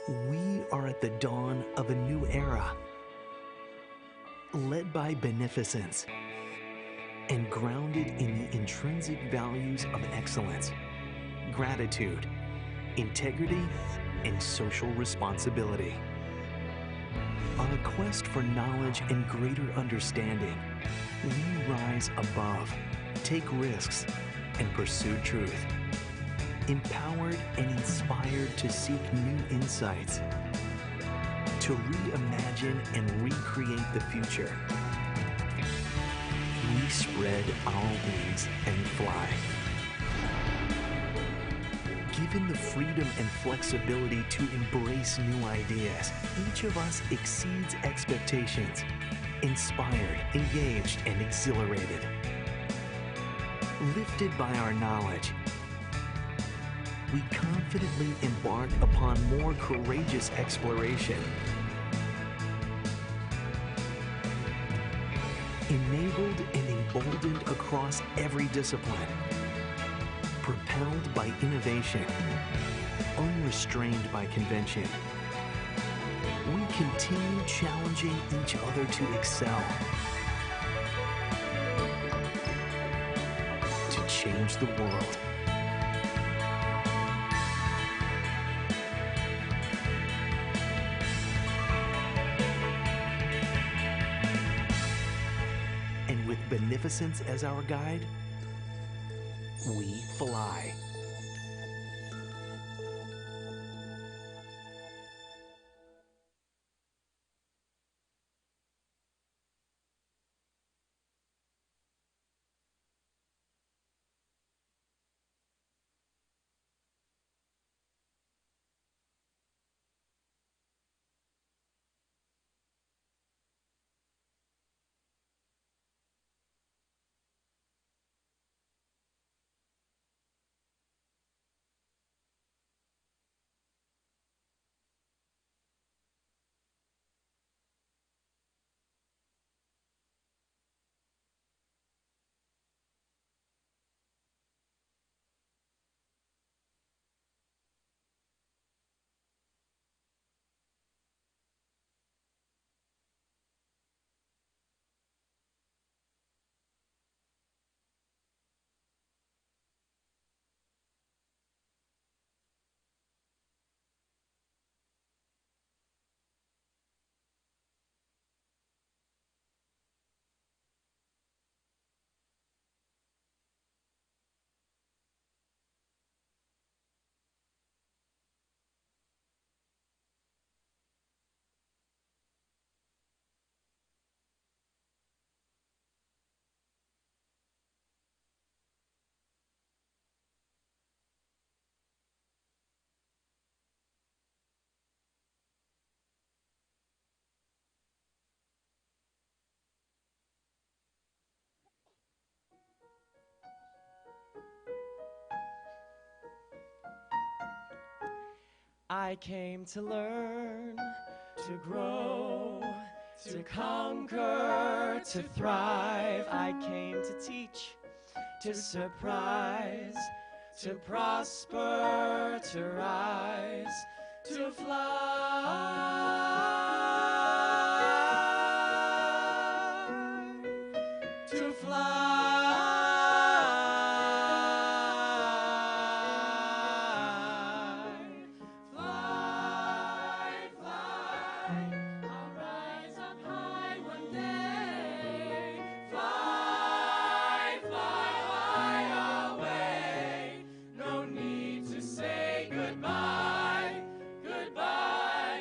We are at the dawn of a new era, led by beneficence and grounded in the intrinsic values of excellence, gratitude, integrity, and social responsibility. On a quest for knowledge and greater understanding, we rise above, take risks, and pursue truth. Empowered and inspired to seek new insights, to reimagine and recreate the future. We spread our wings and fly. Given the freedom and flexibility to embrace new ideas, each of us exceeds expectations, inspired, engaged, and exhilarated. Lifted by our knowledge, we confidently embark upon more courageous exploration. Enabled and emboldened across every discipline. Propelled by innovation, unrestrained by convention. We continue challenging each other to excel, to change the world. And with beneficence as our guide, we fly. I came to learn, to grow, to conquer, to thrive. I came to teach, to surprise, to prosper, to rise, to fly, to fly. Goodbye.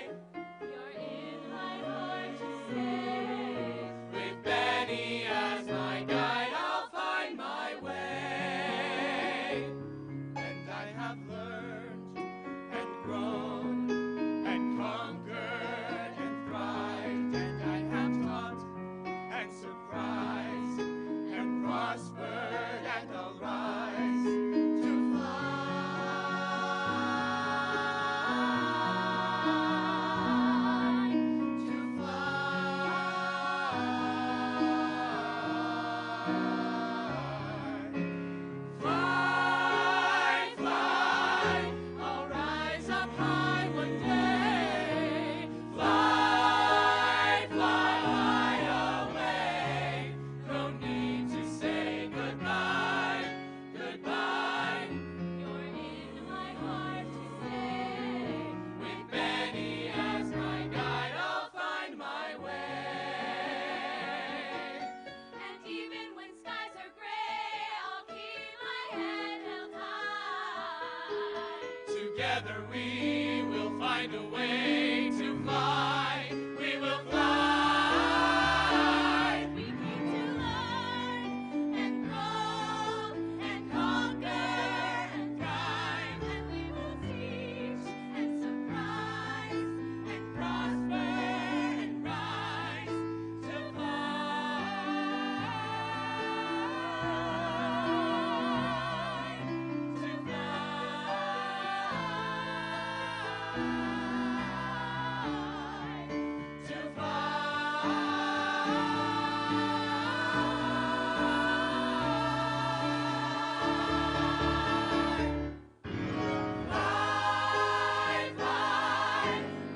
Together we will find a way to fly. We will fly. We came to learn and grow and conquer and thrive. And we will teach and surprise and prosper and rise to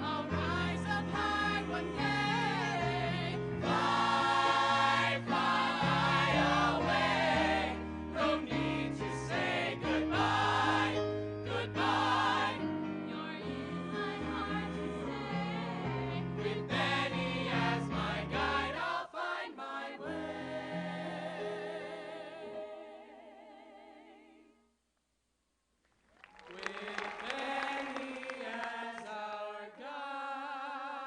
I'll rise up high one day. Fly, fly away. No need to say goodbye, goodbye. You're in my heart to stay. With Benny as my guide, I'll find my way. With Benny as our guide,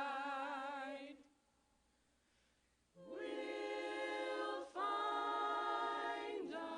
we'll find our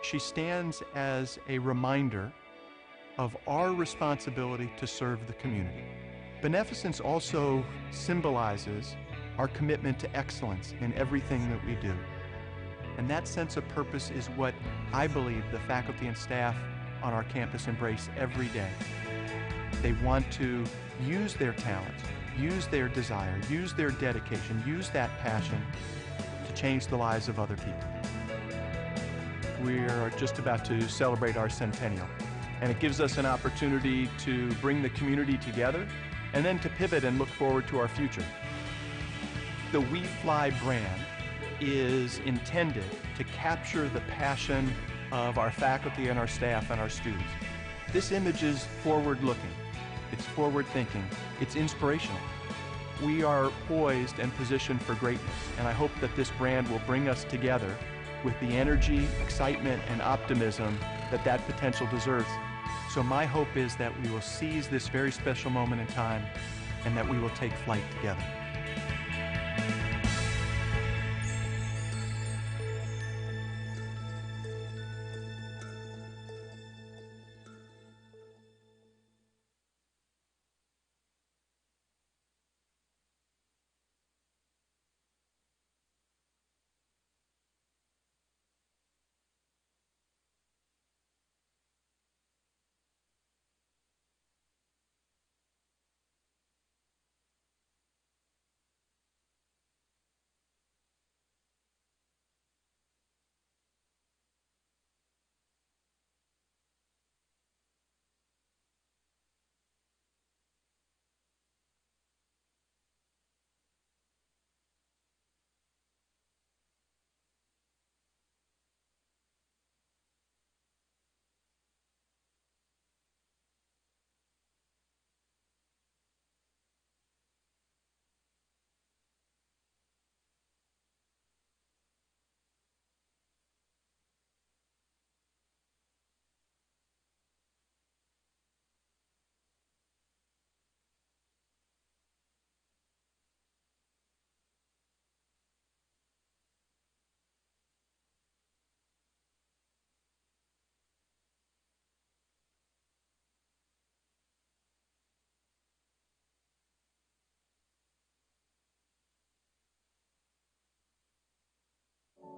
She stands as a reminder of our responsibility to serve the community. Beneficence also symbolizes our commitment to excellence in everything that we do. And that sense of purpose is what I believe the faculty and staff on our campus embrace every day. They want to use their talents, use their desire, use their dedication, use that passion to change the lives of other people. We are just about to celebrate our centennial, and it gives us an opportunity to bring the community together and then to pivot and look forward to our future. The We Fly brand is intended to capture the passion of our faculty and our staff and our students. This image is forward-looking, it's forward-thinking, it's inspirational. We are poised and positioned for greatness, and I hope that this brand will bring us together with the energy, excitement, and optimism that that potential deserves. So my hope is that we will seize this very special moment in time and that we will take flight together.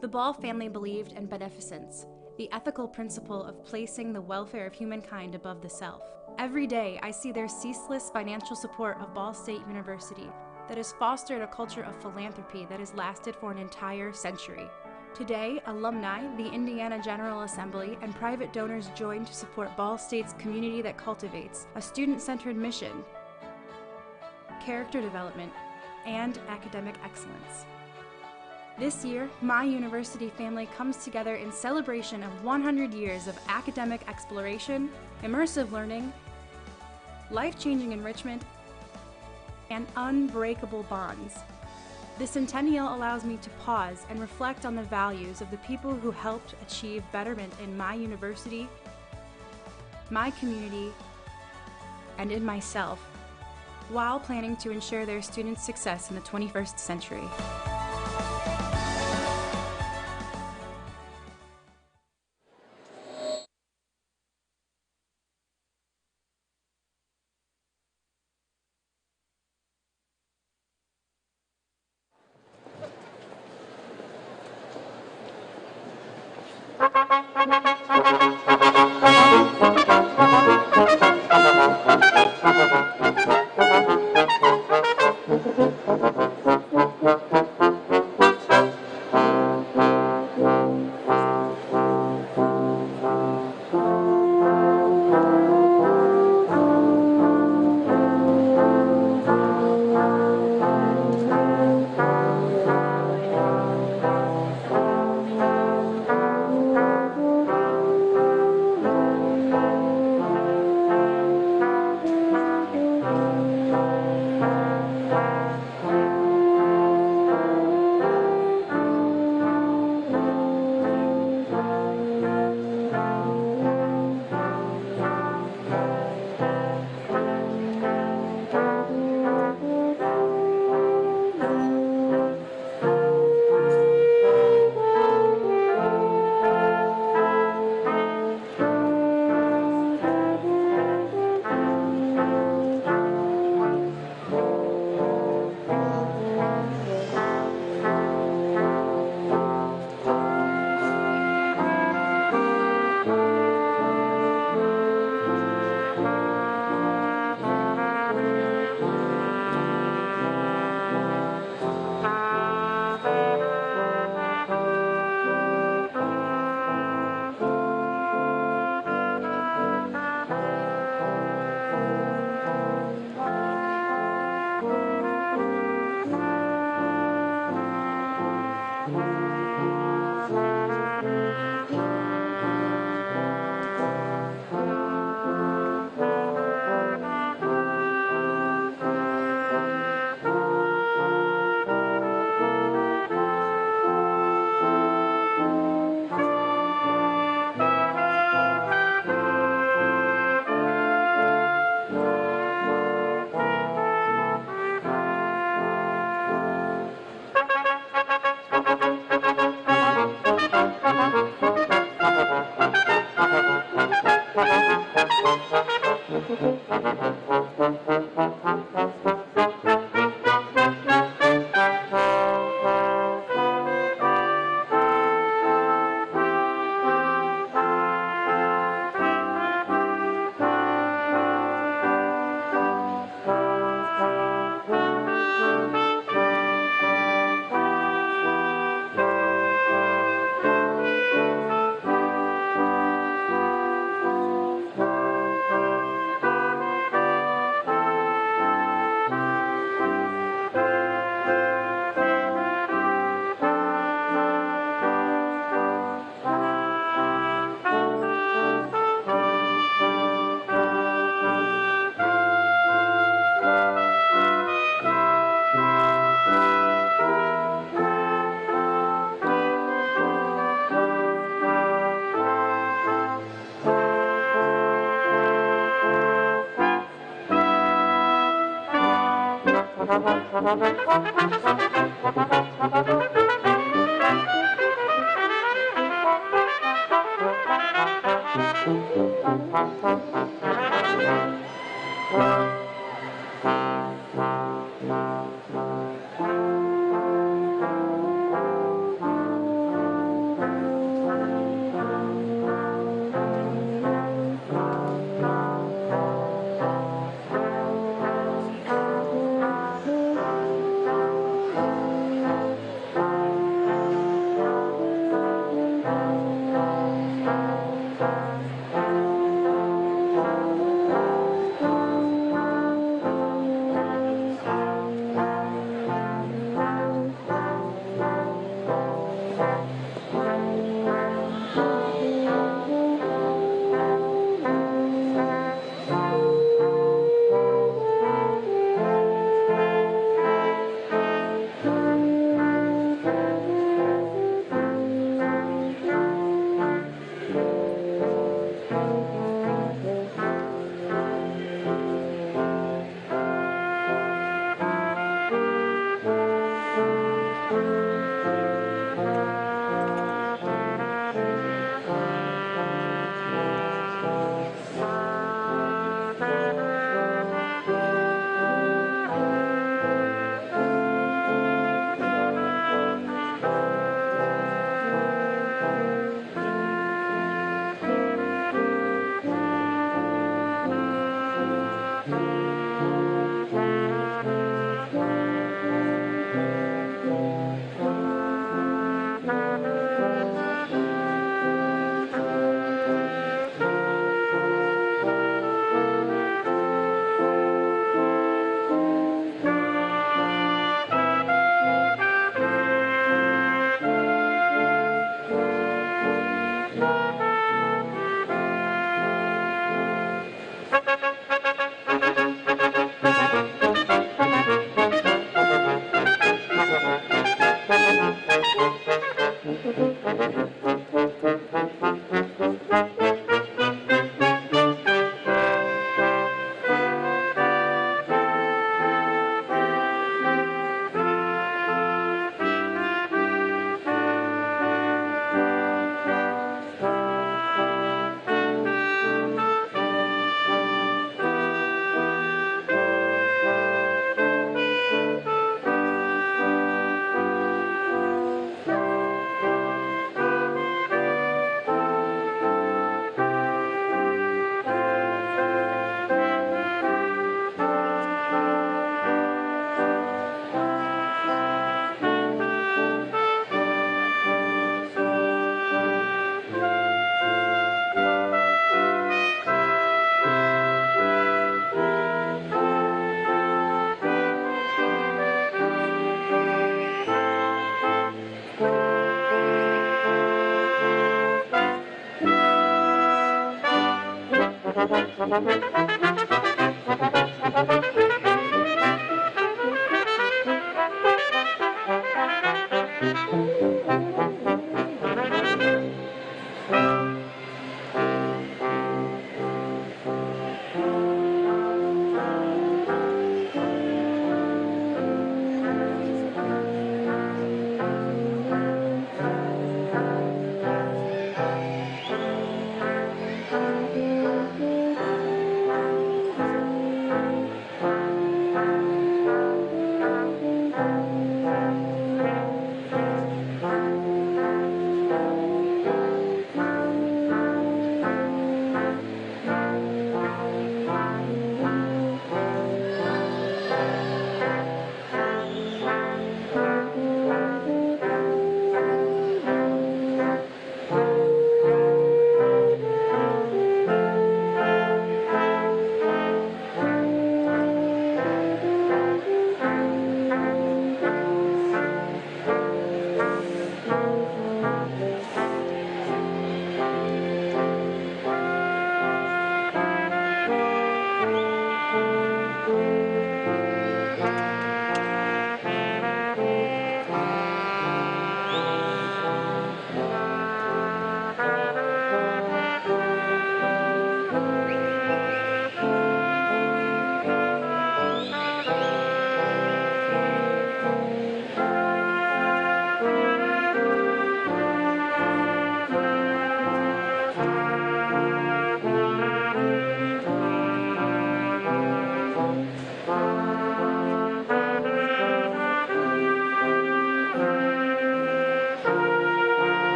The Ball family believed in beneficence, the ethical principle of placing the welfare of humankind above the self. Every day, I see their ceaseless financial support of Ball State University that has fostered a culture of philanthropy that has lasted for an entire century. Today, alumni, the Indiana General Assembly, and private donors join to support Ball State's community that cultivates a student-centered mission, character development, and academic excellence. This year, my university family comes together in celebration of 100 years of academic exploration, immersive learning, life-changing enrichment, and unbreakable bonds. The centennial allows me to pause and reflect on the values of the people who helped achieve betterment in my university, my community, and in myself, while planning to ensure their students' success in the 21st century.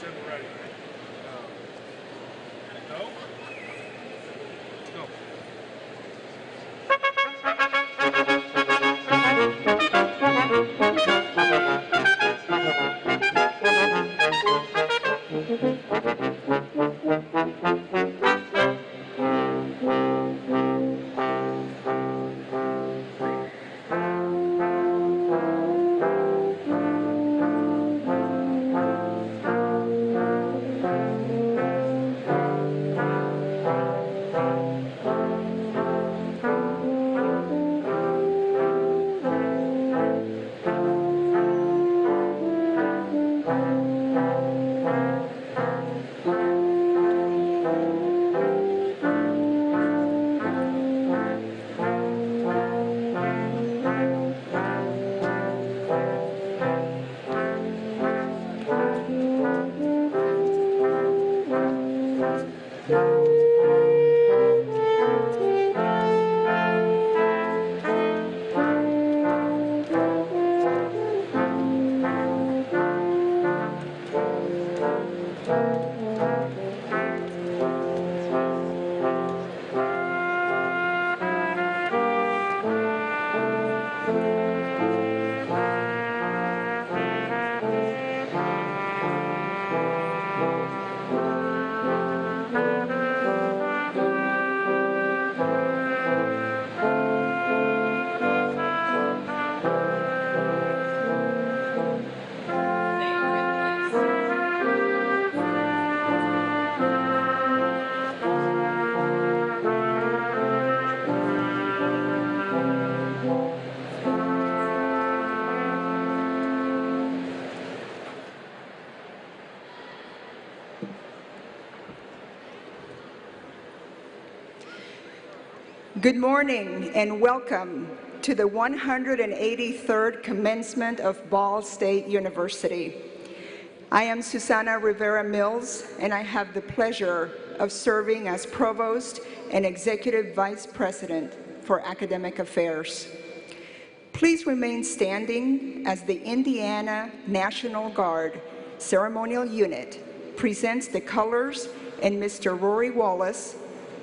said we're ready. Go? Go. Good morning and welcome to the 183rd Commencement of Ball State University. I am Susana Rivera Mills, and I have the pleasure of serving as Provost and Executive Vice President for Academic Affairs. Please remain standing as the Indiana National Guard Ceremonial Unit presents the colors and Mr. Rory Wallace,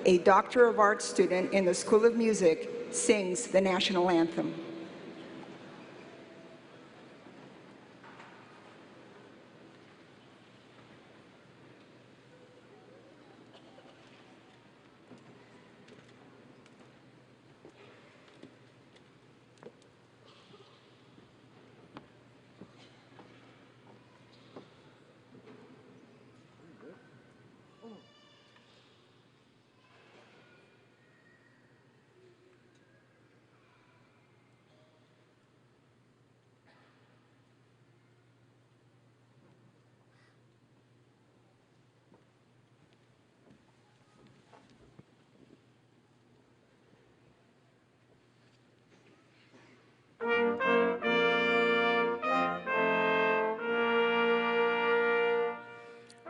a Doctor of Arts student in the School of Music, sings the national anthem.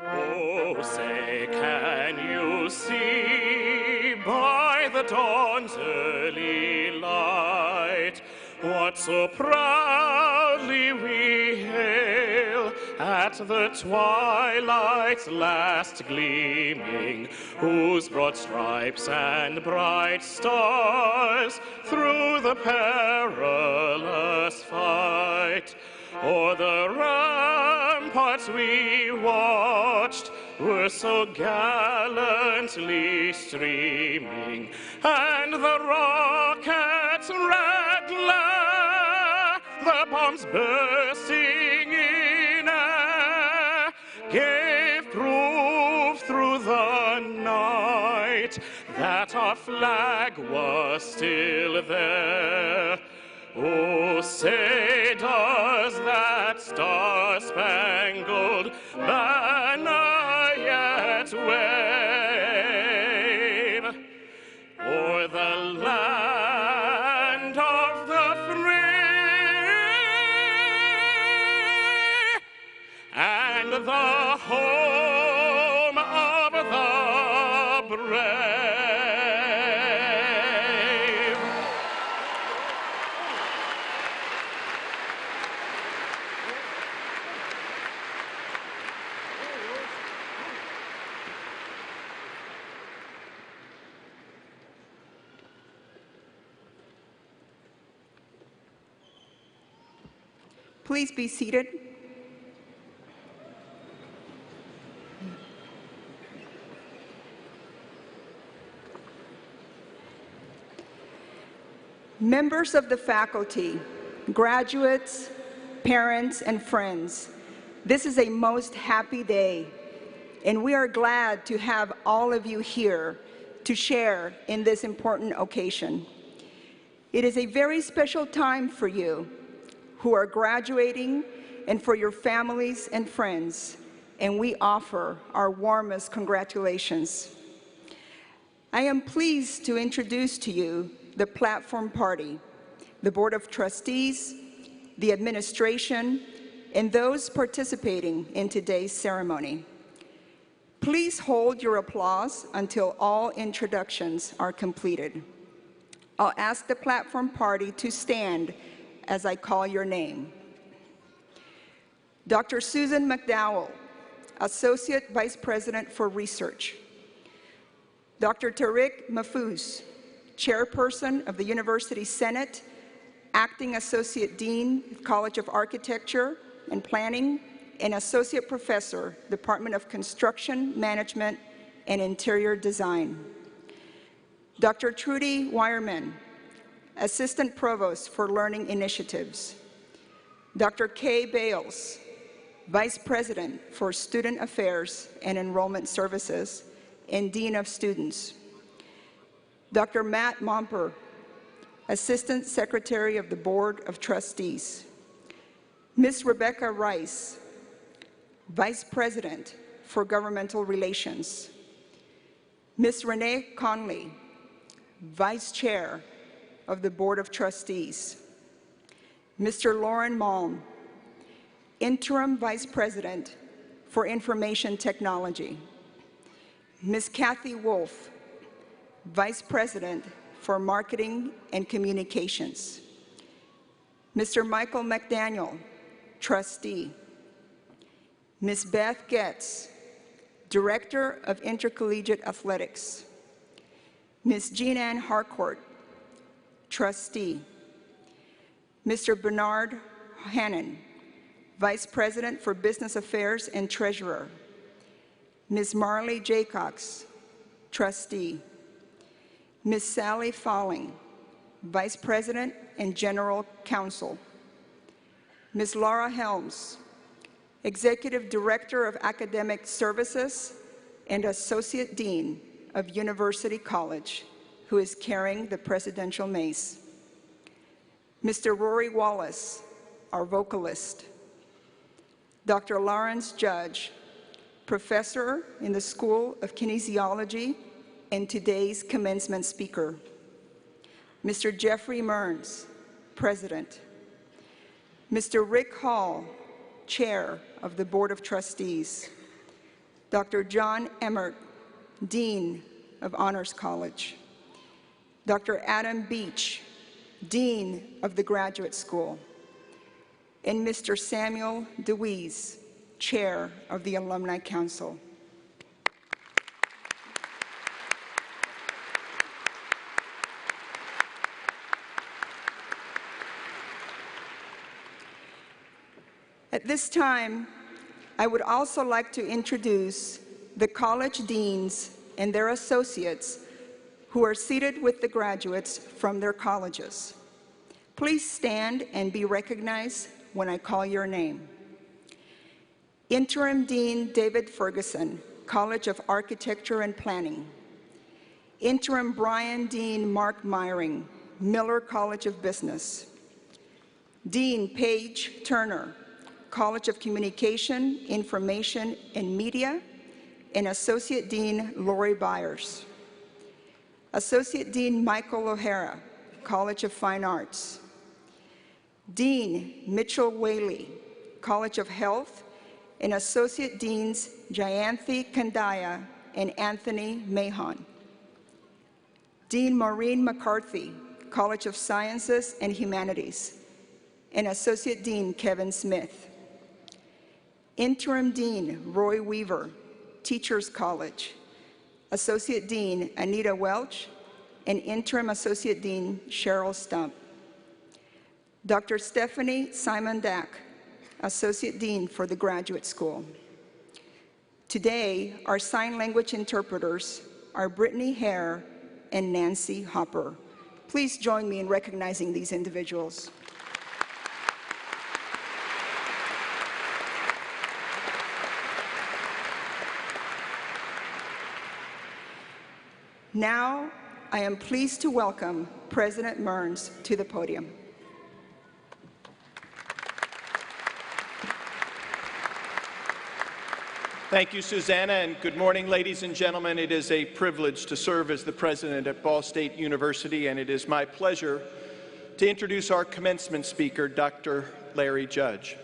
Oh, say, can you see by the dawn's early light what so proudly we hail at the twilight's last gleaming, whose broad stripes and bright stars through the perilous fight o'er the ramparts we watched were so gallantly streaming, and the rockets' rattler, the bombs bursting in air, gave proof through the night that our flag was still there. Oh, say does that star-spangled banner yet wave o'er the land of the free and the home of the brave? Please be seated. Members of the faculty, graduates, parents, and friends, this is a most happy day, and we are glad to have all of you here to share in this important occasion. It is a very special time for you who are graduating and for your families and friends, and we offer our warmest congratulations. I am pleased to introduce to you the platform party, the Board of Trustees, the administration, and those participating in today's ceremony. Please hold your applause until all introductions are completed. I'll ask the platform party to stand as I call your name. Dr. Susan McDowell, Associate Vice President for Research. Dr. Tariq Mahfouz, Chairperson of the University Senate, Acting Associate Dean, College of Architecture and Planning, and Associate Professor, Department of Construction Management and Interior Design. Dr. Trudy Wireman, Assistant Provost for Learning Initiatives. Dr. Kay Bales, Vice President for Student Affairs and Enrollment Services and Dean of Students. Dr. Matt Momper, Assistant Secretary of the Board of Trustees. Ms. Rebecca Rice, Vice President for Governmental Relations. Ms. Renee Conley, Vice Chair of the Board of Trustees. Mr. Lauren Malm, Interim Vice President for Information Technology. Ms. Kathy Wolf, Vice President for Marketing and Communications. Mr. Michael McDaniel, Trustee. Ms. Beth Getz, Director of Intercollegiate Athletics. Ms. Jean Ann Harcourt, Trustee. Mr. Bernard Hannon, Vice President for Business Affairs and Treasurer. Ms. Marley Jaycox, Trustee. Ms. Sally Falling, Vice President and General Counsel. Ms. Laura Helms, Executive Director of Academic Services and Associate Dean of University College, who is carrying the presidential mace. Mr. Rory Wallace, our vocalist. Dr. Lawrence Judge, Professor in the School of Kinesiology and today's commencement speaker. Mr. Jeffrey Mearns, President. Mr. Rick Hall, Chair of the Board of Trustees. Dr. John Emmert, Dean of Honors College. Dr. Adam Beach, Dean of the Graduate School. And Mr. Samuel DeWeese, Chair of the Alumni Council. At this time, I would also like to introduce the college deans and their associates who are seated with the graduates from their colleges. Please stand and be recognized when I call your name. Interim Dean David Ferguson, College of Architecture and Planning. Interim Brian Dean Mark Myring, Miller College of Business. Dean Paige Turner, College of Communication, Information, and Media, and Associate Dean Lori Byers. Associate Dean Michael O'Hara, College of Fine Arts. Dean Mitchell Whaley, College of Health, and Associate Deans Jayanthi Kandaya and Anthony Mahon. Dean Maureen McCarthy, College of Sciences and Humanities, and Associate Dean Kevin Smith. Interim Dean Roy Weaver, Teachers College, Associate Dean Anita Welch, and Interim Associate Dean Cheryl Stump. Dr. Stephanie Simon Dack, Associate Dean for the Graduate School. Today, our sign language interpreters are Brittany Hare and Nancy Hopper. Please join me in recognizing these individuals. Now, I am pleased to welcome President Mearns to the podium. Thank you, Susanna, and good morning, ladies and gentlemen. It is a privilege to serve as the president at Ball State University, and it is my pleasure to introduce our commencement speaker, Dr. Larry Judge.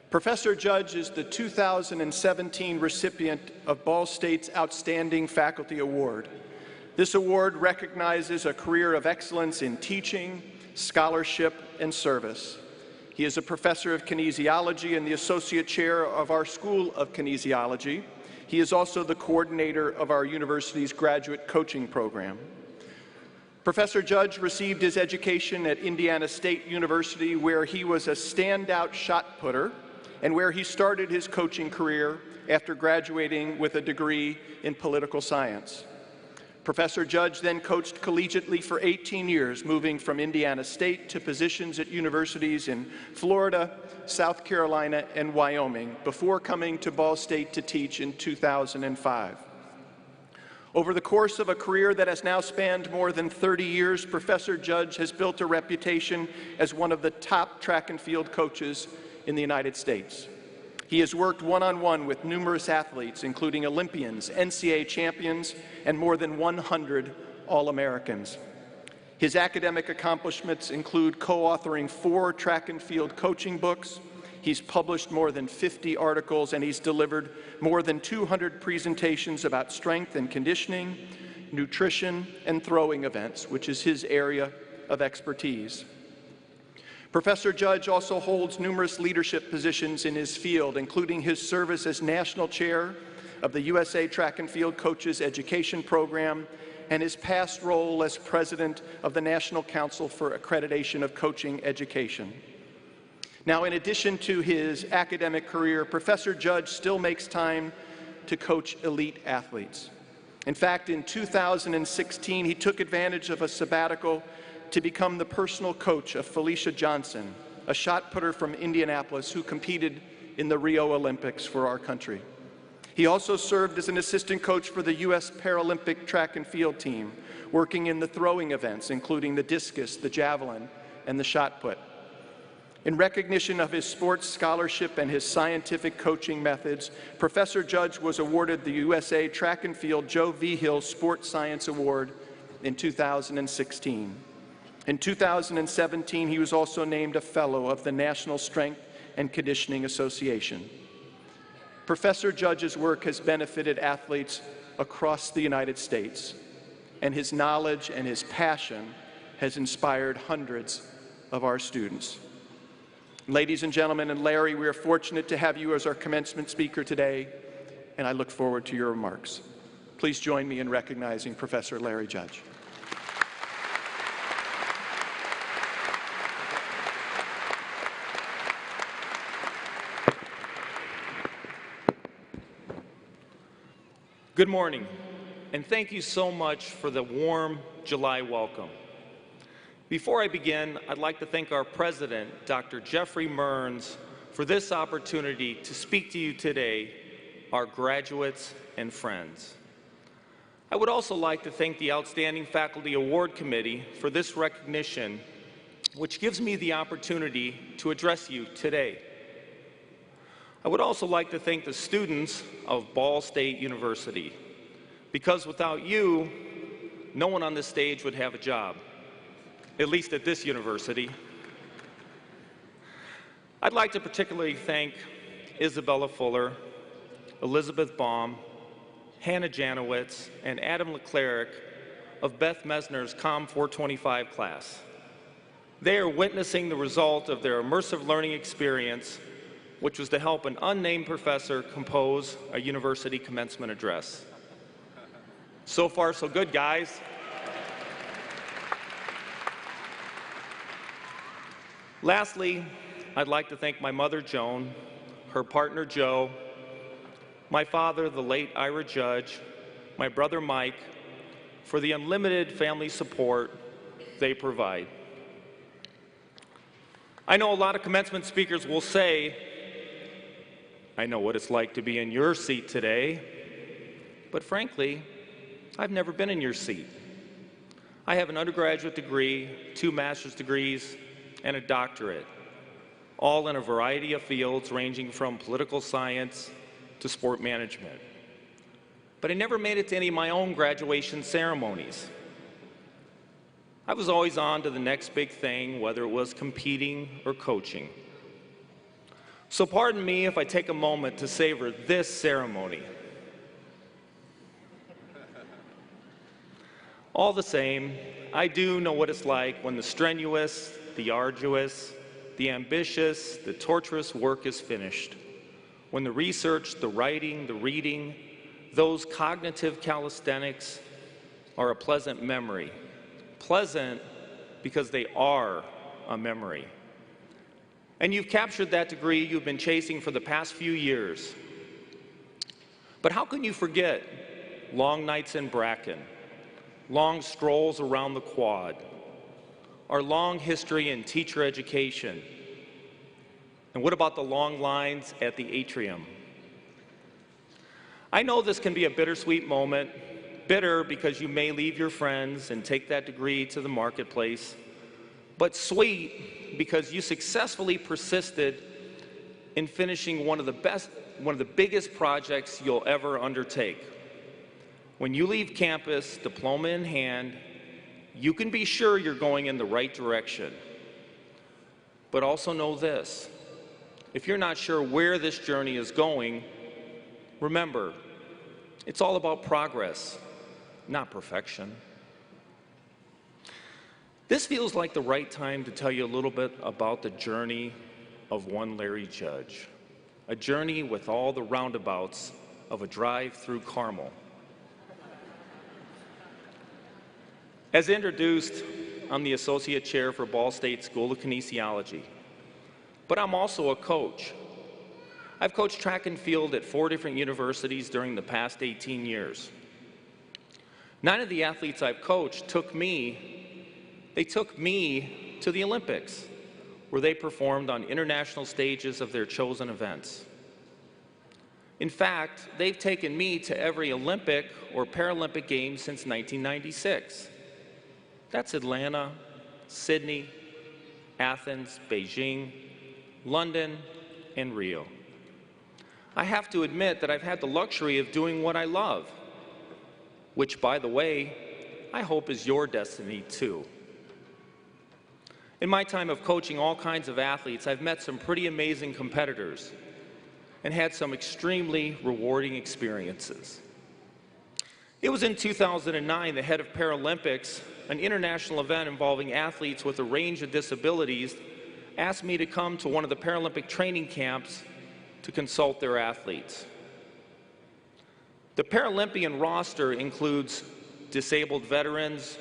Professor Judge is the 2017 recipient of Ball State's Outstanding Faculty Award. This award recognizes a career of excellence in teaching, scholarship, and service. He is a professor of kinesiology and the associate chair of our School of Kinesiology. He is also the coordinator of our university's graduate coaching program. Professor Judge received his education at Indiana State University, where he was a standout shot putter and where he started his coaching career after graduating with a degree in political science. Professor Judge then coached collegiately for 18 years, moving from Indiana State to positions at universities in Florida, South Carolina, and Wyoming, before coming to Ball State to teach in 2005. Over the course of a career that has now spanned more than 30 years, Professor Judge has built a reputation as one of the top track and field coaches in the United States. He has worked one-on-one with numerous athletes, including Olympians, NCAA champions, and more than 100 All-Americans. His academic accomplishments include co-authoring 4 track and field coaching books. He's published more than 50 articles, and he's delivered more than 200 presentations about strength and conditioning, nutrition, and throwing events, which is his area of expertise. Professor Judge also holds numerous leadership positions in his field, including his service as national chair of the USA Track and Field Coaches Education Program and his past role as president of the National Council for Accreditation of Coaching Education. Now, in addition to his academic career, Professor Judge still makes time to coach elite athletes. In fact, in 2016, he took advantage of a sabbatical to become the personal coach of Felicia Johnson, a shot putter from Indianapolis who competed in the Rio Olympics for our country. He also served as an assistant coach for the U.S. Paralympic track and field team, working in the throwing events, including the discus, the javelin, and the shot put. In recognition of his sports scholarship and his scientific coaching methods, Professor Judge was awarded the USA Track and Field Joe Vigil Sports Science Award in 2016. In 2017, he was also named a Fellow of the National Strength and Conditioning Association. Professor Judge's work has benefited athletes across the United States, and his knowledge and his passion has inspired hundreds of our students. Ladies and gentlemen, and Larry, we are fortunate to have you as our commencement speaker today, and I look forward to your remarks. Please join me in recognizing Professor Larry Judge. Good morning, and thank you so much for the warm July welcome. Before I begin, I'd like to thank our president, Dr. Jeffrey Mearns, for this opportunity to speak to you today, our graduates and friends. I would also like to thank the Outstanding Faculty Award Committee for this recognition, which gives me the opportunity to address you today. I would also like to thank the students of Ball State University, because without you, no one on this stage would have a job, at least at this university. I'd like to particularly thank Isabella Fuller, Elizabeth Baum, Hannah Janowitz, and Adam Leclerc of Beth Mesner's COM 425 class. They are witnessing the result of their immersive learning experience, which was to help an unnamed professor compose a university commencement address. So far, so good, guys. Lastly, I'd like to thank my mother, Joan, her partner, Joe, my father, the late Ira Judge, my brother, Mike, for the unlimited family support they provide. I know a lot of commencement speakers will say, I know what it's like to be in your seat today, but frankly, I've never been in your seat. I have an undergraduate degree, 2 master's degrees, and a doctorate, all in a variety of fields ranging from political science to sport management. But I never made it to any of my own graduation ceremonies. I was always on to the next big thing, whether it was competing or coaching. So pardon me if I take a moment to savor this ceremony. All the same, I do know what it's like when the strenuous, the arduous, the ambitious, the torturous work is finished. When the research, the writing, the reading, those cognitive calisthenics are a pleasant memory. Pleasant because they are a memory. And you've captured that degree you've been chasing for the past few years. But how can you forget long nights in Bracken, long strolls around the quad, our long history in teacher education, and what about the long lines at the atrium? I know this can be a bittersweet moment, bitter because you may leave your friends and take that degree to the marketplace, but sweet because you successfully persisted in finishing one of the biggest projects you'll ever undertake. When you leave campus, diploma in hand, you can be sure you're going in the right direction. But also know this, if you're not sure where this journey is going, remember, it's all about progress, not perfection. This feels like the right time to tell you a little bit about the journey of one Larry Judge, a journey with all the roundabouts of a drive through Carmel. As introduced, I'm the Associate Chair for Ball State School of Kinesiology, but I'm also a coach. I've coached track and field at 4 different universities during the past 18 years. 9 of the athletes I've coached took me to the Olympics, where they performed on international stages of their chosen events. In fact, they've taken me to every Olympic or Paralympic Games since 1996. That's Atlanta, Sydney, Athens, Beijing, London, and Rio. I have to admit that I've had the luxury of doing what I love, which, by the way, I hope is your destiny too. In my time of coaching all kinds of athletes, I've met some pretty amazing competitors and had some extremely rewarding experiences. It was in 2009, the head of Paralympics, an international event involving athletes with a range of disabilities, asked me to come to one of the Paralympic training camps to consult their athletes. The Paralympian roster includes disabled veterans,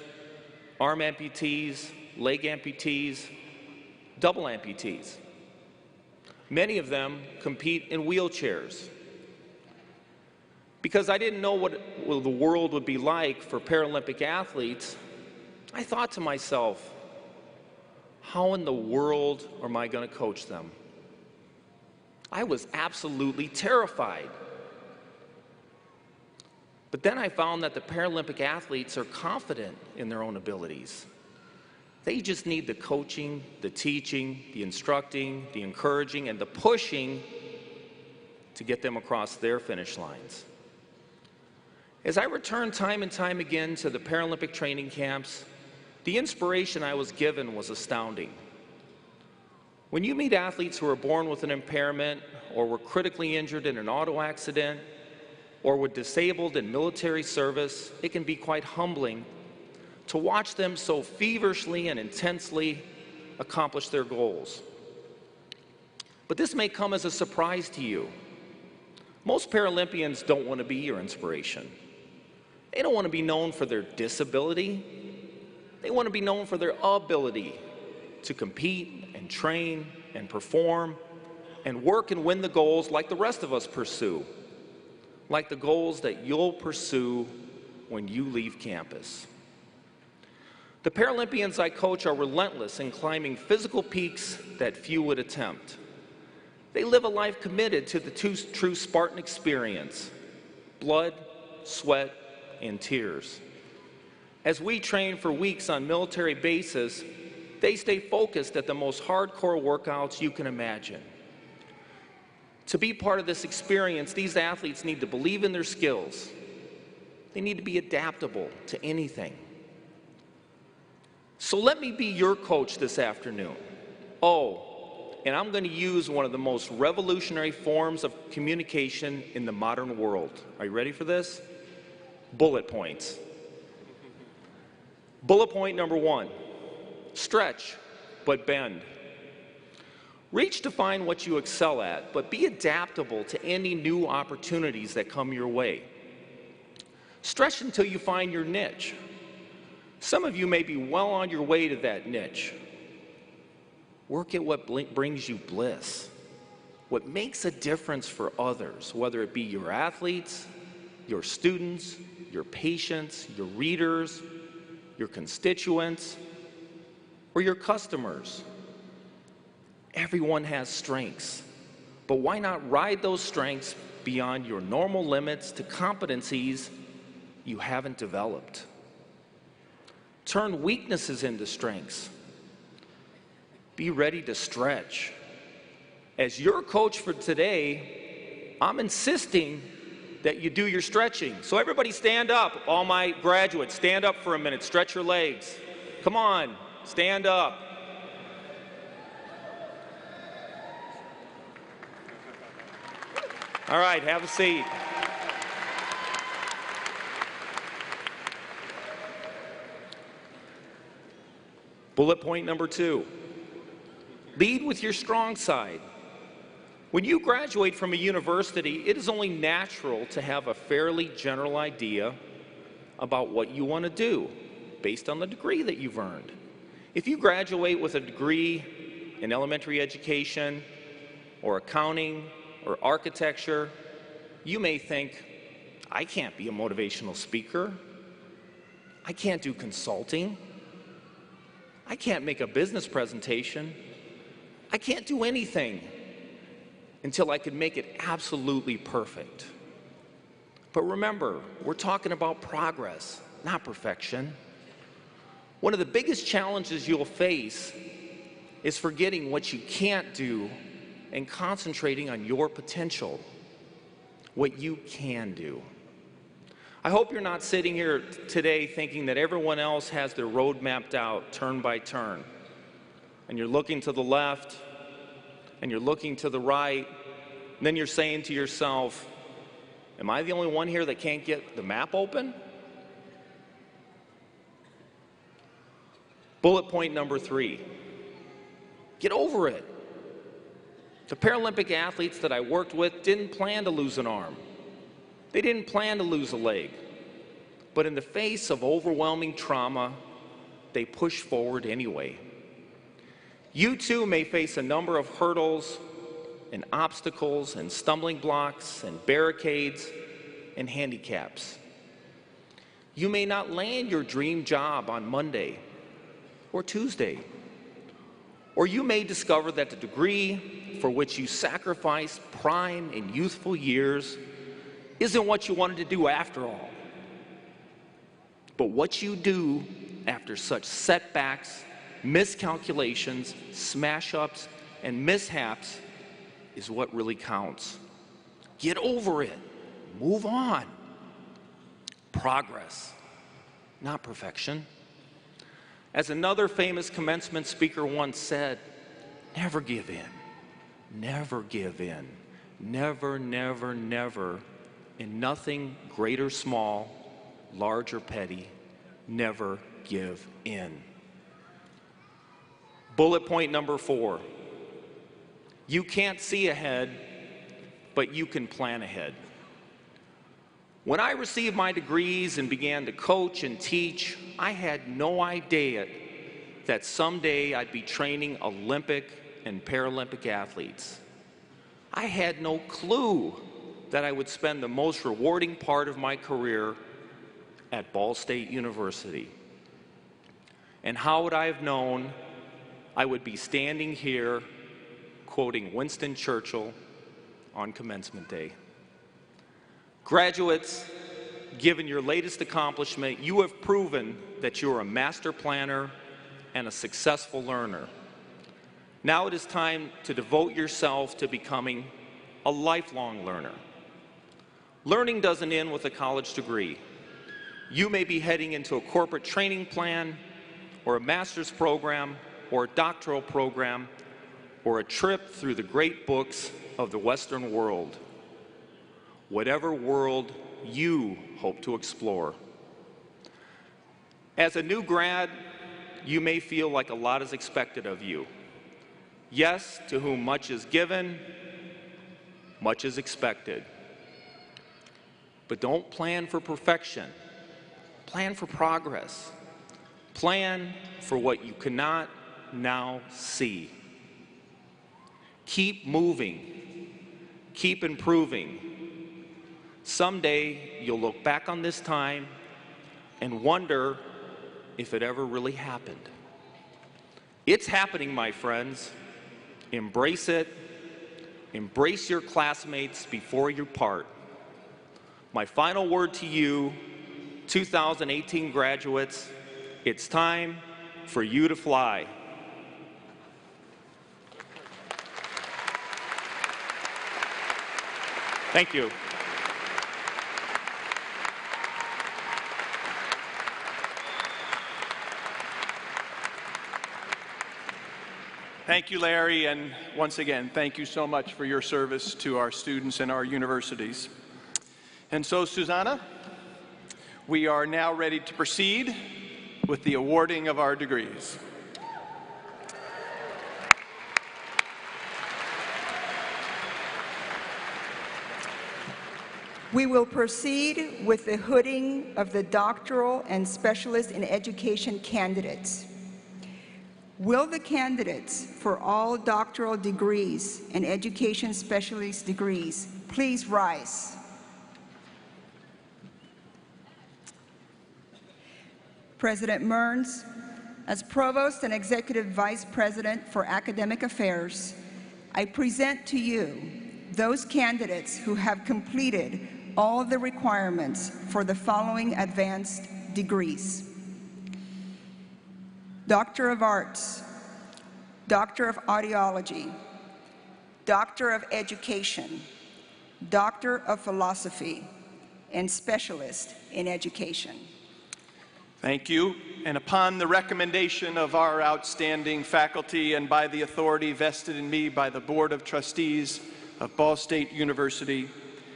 arm amputees, leg amputees, double amputees. Many of them compete in wheelchairs. Because I didn't know what the world would be like for Paralympic athletes, I thought to myself, how in the world am I going to coach them? I was absolutely terrified. But then I found that the Paralympic athletes are confident in their own abilities. They just need the coaching, the teaching, the instructing, the encouraging, and the pushing to get them across their finish lines. As I returned time and time again to the Paralympic training camps, the inspiration I was given was astounding. When you meet athletes who are born with an impairment or were critically injured in an auto accident or were disabled in military service, it can be quite humbling to watch them so feverishly and intensely accomplish their goals. But this may come as a surprise to you. Most Paralympians don't want to be your inspiration. They don't want to be known for their disability. They want to be known for their ability to compete and train and perform and work and win the goals like the rest of us pursue, like the goals that you'll pursue when you leave campus. The Paralympians I coach are relentless in climbing physical peaks that few would attempt. They live a life committed to the true Spartan experience: blood, sweat, and tears. As we train for weeks on military bases, they stay focused at the most hardcore workouts you can imagine. To be part of this experience, these athletes need to believe in their skills. They need to be adaptable to anything. So let me be your coach this afternoon. Oh, and I'm going to use one of the most revolutionary forms of communication in the modern world. Are you ready for this? Bullet points. Bullet point number 1, stretch, but bend. Reach to find what you excel at, but be adaptable to any new opportunities that come your way. Stretch until you find your niche. Some of you may be well on your way to that niche. Work at what brings you bliss, what makes a difference for others, whether it be your athletes, your students, your patients, your readers, your constituents, or your customers. Everyone has strengths, but why not ride those strengths beyond your normal limits to competencies you haven't developed? Turn weaknesses into strengths. Be ready to stretch. As your coach for today, I'm insisting that you do your stretching. So everybody stand up. All my graduates, stand up for a minute. Stretch your legs. Come on, stand up. All right, have a seat. Bullet point number 2, lead with your strong side. When you graduate from a university, it is only natural to have a fairly general idea about what you want to do based on the degree that you've earned. If you graduate with a degree in elementary education or accounting or architecture, you may think, I can't be a motivational speaker. I can't do consulting. I can't make a business presentation. I can't do anything until I could make it absolutely perfect. But remember, we're talking about progress, not perfection. One of the biggest challenges you'll face is forgetting what you can't do and concentrating on your potential, what you can do. I hope you're not sitting here today thinking that everyone else has their road mapped out turn by turn, and you're looking to the left and you're looking to the right, and then you're saying to yourself, am I the only one here that can't get the map open? Bullet point number 3, get over it. The Paralympic athletes that I worked with didn't plan to lose an arm. They didn't plan to lose a leg. But in the face of overwhelming trauma, they pushed forward anyway. You too may face a number of hurdles and obstacles and stumbling blocks and barricades and handicaps. You may not land your dream job on Monday or Tuesday. Or you may discover that the degree for which you sacrificed prime and youthful years isn't what you wanted to do after all. But what you do after such setbacks, miscalculations, smash-ups, and mishaps is what really counts. Get over it. Move on. Progress, not perfection. As another famous commencement speaker once said, never give in. Never give in. Never, never, never, in nothing great or small, large or petty, never give in. Bullet point number 4, you can't see ahead, but you can plan ahead. When I received my degrees and began to coach and teach, I had no idea that someday I'd be training Olympic, and Paralympic athletes. I had no clue that I would spend the most rewarding part of my career at Ball State University. And how would I have known I would be standing here quoting Winston Churchill on Commencement Day? Graduates, given your latest accomplishment, you have proven that you are a master planner and a successful learner. Now it is time to devote yourself to becoming a lifelong learner. Learning doesn't end with a college degree. You may be heading into a corporate training plan, or a master's program, or a doctoral program, or a trip through the great books of the Western world. Whatever world you hope to explore. As a new grad, you may feel like a lot is expected of you. Yes, to whom much is given, much is expected. But don't plan for perfection. Plan for progress. Plan for what you cannot now see. Keep moving. Keep improving. Someday, you'll look back on this time and wonder if it ever really happened. It's happening, my friends. Embrace it. Embrace your classmates before you part. My final word to you, 2018 graduates, it's time for you to fly. Thank you. Thank you, Larry, and once again, thank you so much for your service to our students and our universities. And so, Susanna, we are now ready to proceed with the awarding of our degrees. We will proceed with the hooding of the doctoral and specialist in education candidates. Will the candidates for all doctoral degrees and education specialist degrees please rise? President Mearns, as Provost and Executive Vice President for Academic Affairs, I present to you those candidates who have completed all the requirements for the following advanced degrees: Doctor of Arts, Doctor of Audiology, Doctor of Education, Doctor of Philosophy, and Specialist in Education. Thank you. And upon the recommendation of our outstanding faculty and by the authority vested in me by the Board of Trustees of Ball State University,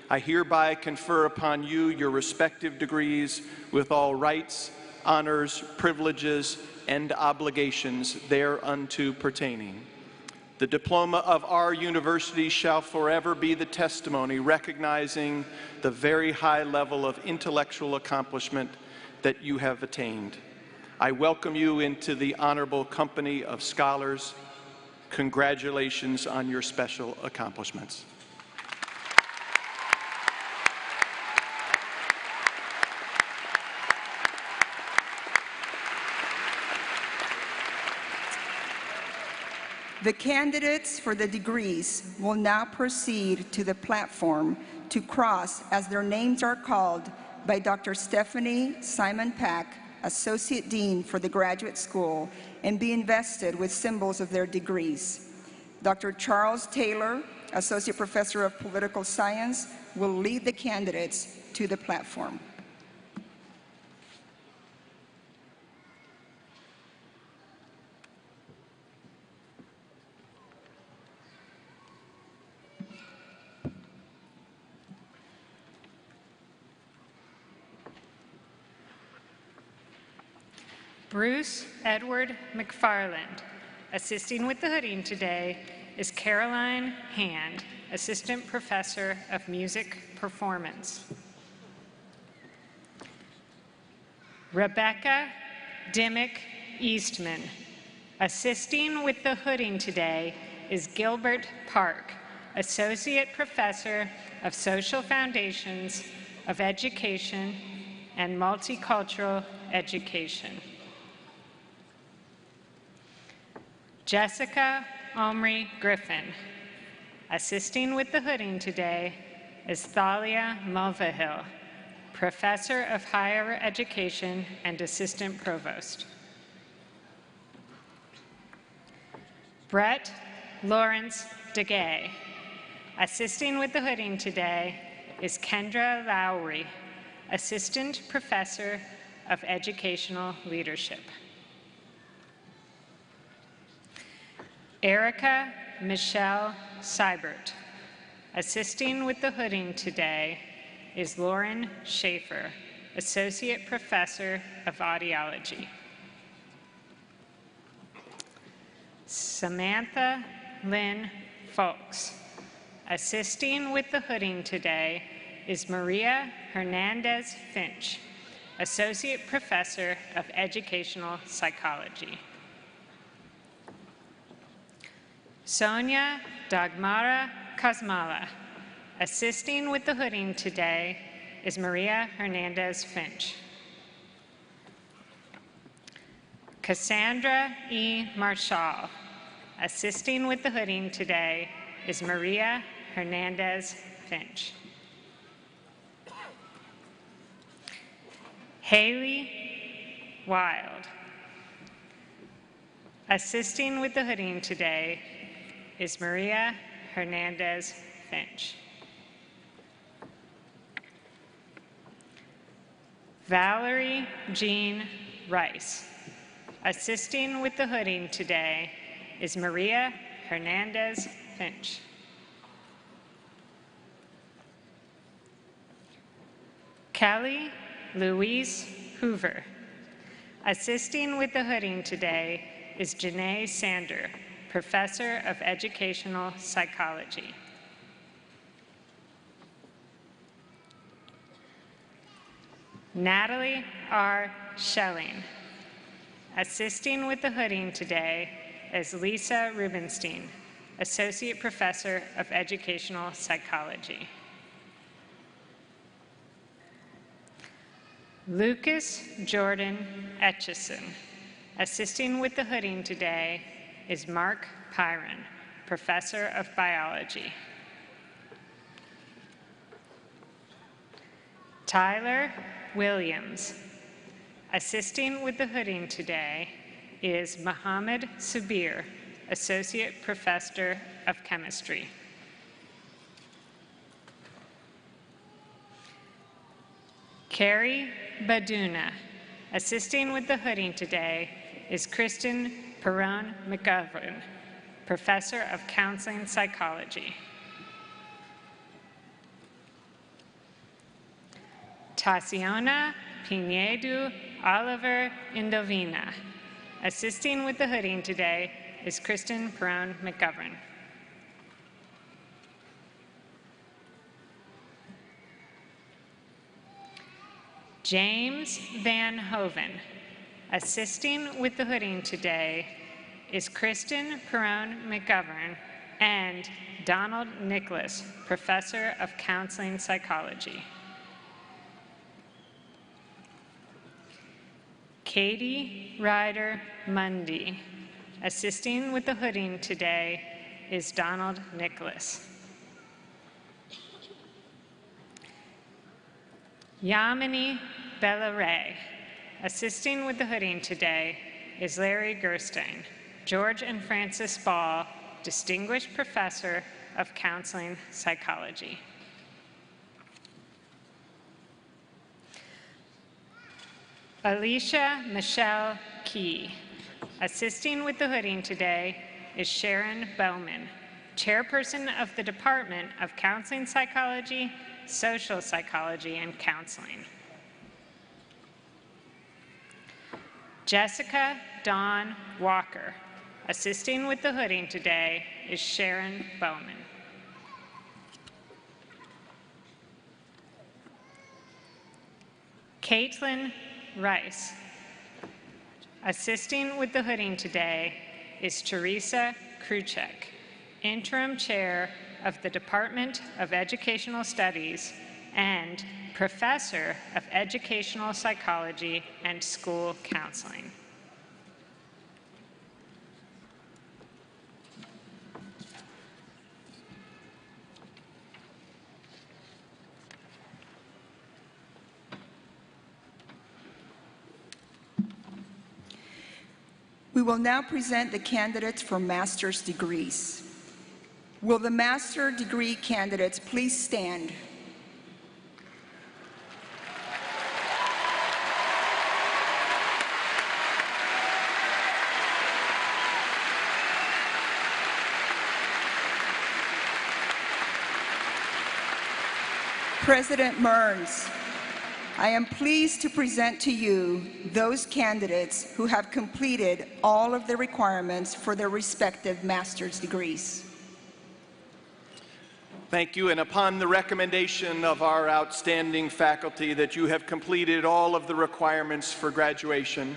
I hereby confer upon you your respective degrees with all rights, honors, privileges, and obligations thereunto pertaining. The diploma of our university shall forever be the testimony recognizing the very high level of intellectual accomplishment that you have attained. I welcome you into the honorable company of scholars. Congratulations on your special accomplishments. The candidates for the degrees will now proceed to the platform to cross as their names are called by Dr. Stephanie Simon Pack, Associate Dean for the Graduate School, and be invested with symbols of their degrees. Dr. Charles Taylor, Associate Professor of Political Science, will lead the candidates to the platform. Bruce Edward McFarland. Assisting with the hooding today is Caroline Hand, Assistant Professor of Music Performance. Rebecca Dimmick Eastman. Assisting with the hooding today is Gilbert Park, Associate Professor of Social Foundations of Education and Multicultural Education. Jessica Omri Griffin. Assisting with the hooding today is Thalia Mulvihill, Professor of Higher Education and Assistant Provost. Brett Lawrence DeGay. Assisting with the hooding today is Kendra Lowry, Assistant Professor of Educational Leadership. Erica Michelle Seibert. Assisting with the hooding today is Lauren Schaefer, Associate Professor of Audiology. Samantha Lynn Folks. Assisting with the hooding today is Maria Hernandez Finch, Associate Professor of Educational Psychology. Sonia Dagmara Kazmala. Assisting with the hooding today is Maria Hernandez Finch. Cassandra E. Marshall. Assisting with the hooding today is Maria Hernandez Finch. Haley Wild. Assisting with the hooding today is Maria Hernandez Finch. Valerie Jean Rice. Assisting with the hooding today is Maria Hernandez Finch. Kelly Louise Hoover. Assisting with the hooding today is Janae Sander, Professor of Educational Psychology. Natalie R. Schelling. Assisting with the hooding today is Lisa Rubenstein, Associate Professor of Educational Psychology. Lucas Jordan Etchison. Assisting with the hooding today is Mark Pyron, Professor of Biology. Tyler Williams. Assisting with the hooding today is Mohammed Subir, Associate Professor of Chemistry. Carrie Baduna. Assisting with the hooding today is Kristen Perron McGovern, Professor of Counseling Psychology. Tassiona Pinedo Oliver Indovina. Assisting with the hooding today is Kristen Perron McGovern. James Van Hoven. Assisting with the hooding today is Kristen Perron McGovern and Donald Nicholas, Professor of Counseling Psychology. Katie Ryder Mundy. Assisting with the hooding today is Donald Nicholas. Yamini Bellaray. Assisting with the hooding today is Larry Gerstein, George and Francis Ball, Distinguished Professor of Counseling Psychology. Alicia Michelle Key. Assisting with the hooding today is Sharon Bowman, Chairperson of the Department of Counseling Psychology, Social Psychology, and Counseling. Jessica Dawn Walker. Assisting with the hooding today is Sharon Bowman. Caitlin Rice. Assisting with the hooding today is Teresa Kruchek, Interim Chair of the Department of Educational Studies and Professor of Educational Psychology and School Counseling. We will now present the candidates for master's degrees. Will the master degree candidates please stand? President Mearns, I am pleased to present to you those candidates who have completed all of the requirements for their respective master's degrees. Thank you, and upon the recommendation of our outstanding faculty that you have completed all of the requirements for graduation,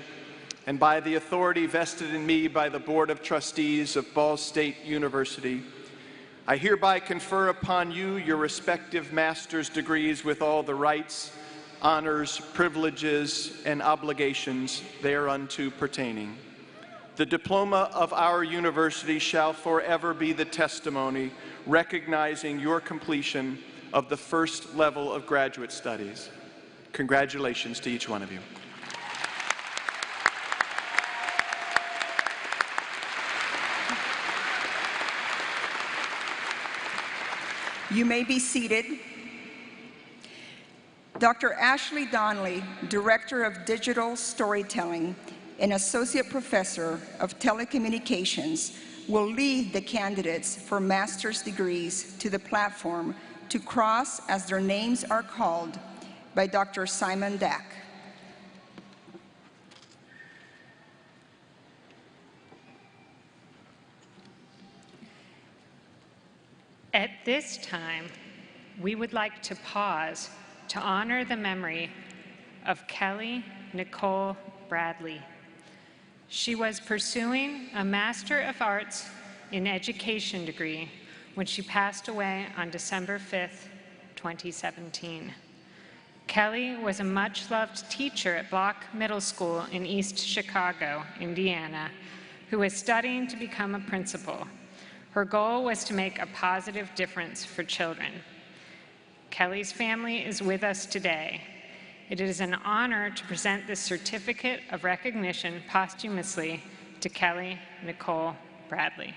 and by the authority vested in me by the Board of Trustees of Ball State University, I hereby confer upon you your respective master's degrees with all the rights, honors, privileges, and obligations thereunto pertaining. The diploma of our university shall forever be the testimony recognizing your completion of the first level of graduate studies. Congratulations to each one of you. You may be seated. Dr. Ashley Donnelly, Director of Digital Storytelling and Associate Professor of Telecommunications, will lead the candidates for master's degrees to the platform to cross as their names are called by Dr. Simon Dack. At this time, we would like to pause to honor the memory of Kelly Nicole Bradley. She was pursuing a Master of Arts in Education degree when she passed away on December 5th, 2017. Kelly was a much-loved teacher at Block Middle School in East Chicago, Indiana, who was studying to become a principal. Her goal was to make a positive difference for children. Kelly's family is with us today. It is an honor to present this certificate of recognition posthumously to Kelly Nicole Bradley.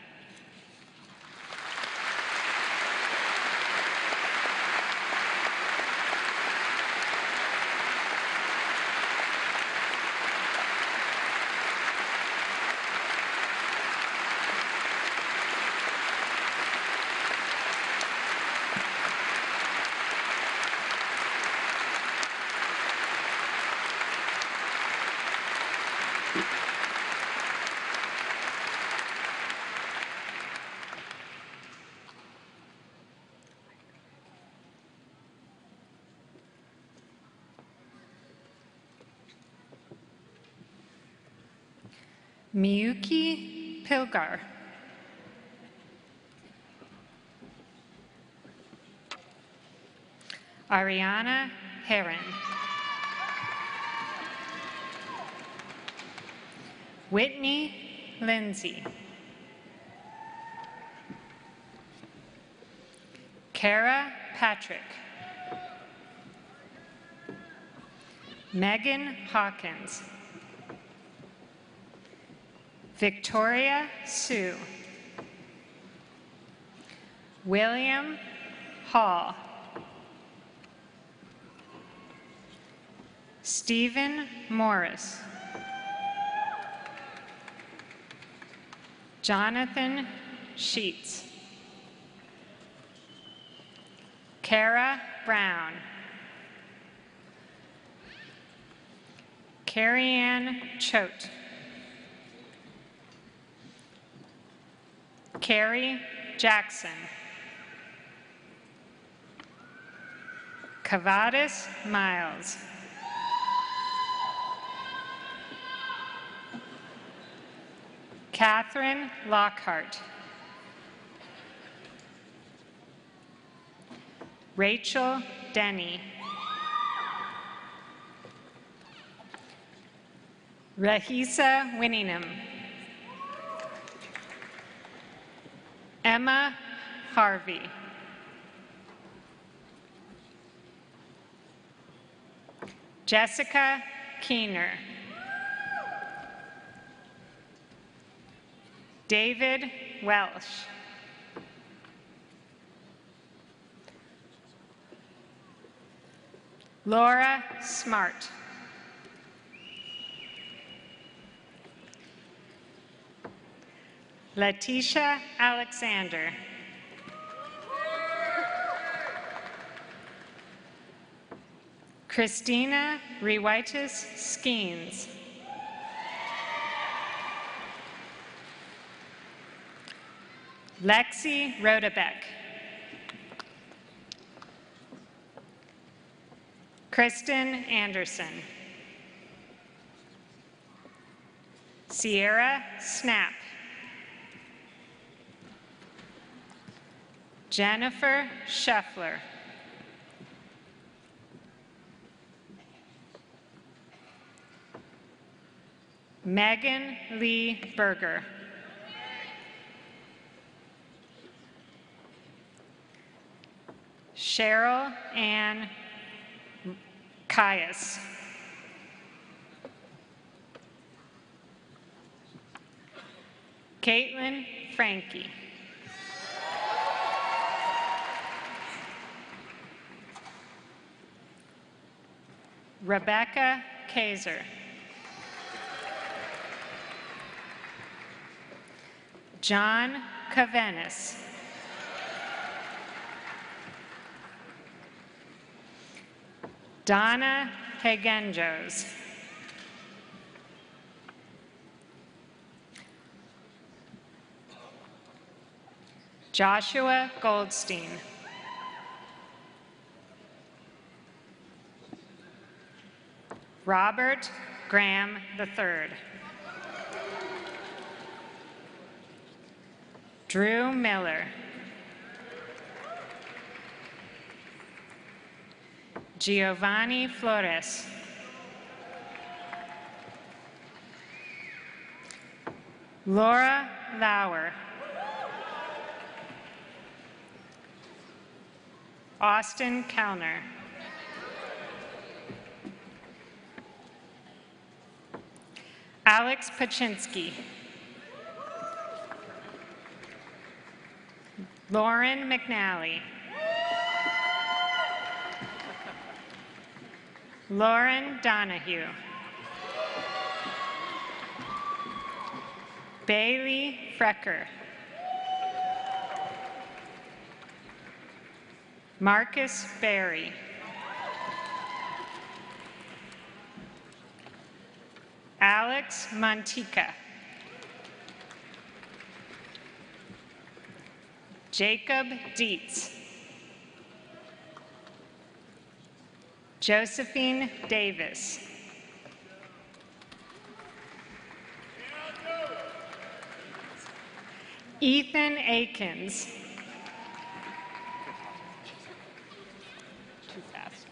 Miyuki Pilgar. Ariana Heron. Whitney Lindsay. Kara Patrick. Megan Hawkins. Victoria Sue. William Hall. Stephen Morris. Jonathan Sheets. Kara Brown. Carrie Ann Choate. Carrie Jackson. Kavadis Miles. Catherine Lockhart. Rachel Denny. Rahisa Winningham. Emma Harvey. Jessica Keener. David Welsh. Laura Smart. Letitia Alexander. Christina Rewaitis Skeens. Lexi Rodebeck. Kristen Anderson. Sierra Snap. Jennifer Scheffler. Megan Lee Berger. Cheryl Ann Caius. Caitlin Frankie. Rebecca Kaiser. John Cavenis. Donna Hagenjos. Joshua Goldstein. Robert Graham III. Drew Miller. Giovanni Flores. Laura Lauer. Austin Kellner. Alex Paczynski. Lauren McNally. Lauren Donahue. Bailey Frecker. Marcus Berry. Alex Montica. Jacob Dietz. Josephine Davis. Ethan Akins. Too fast.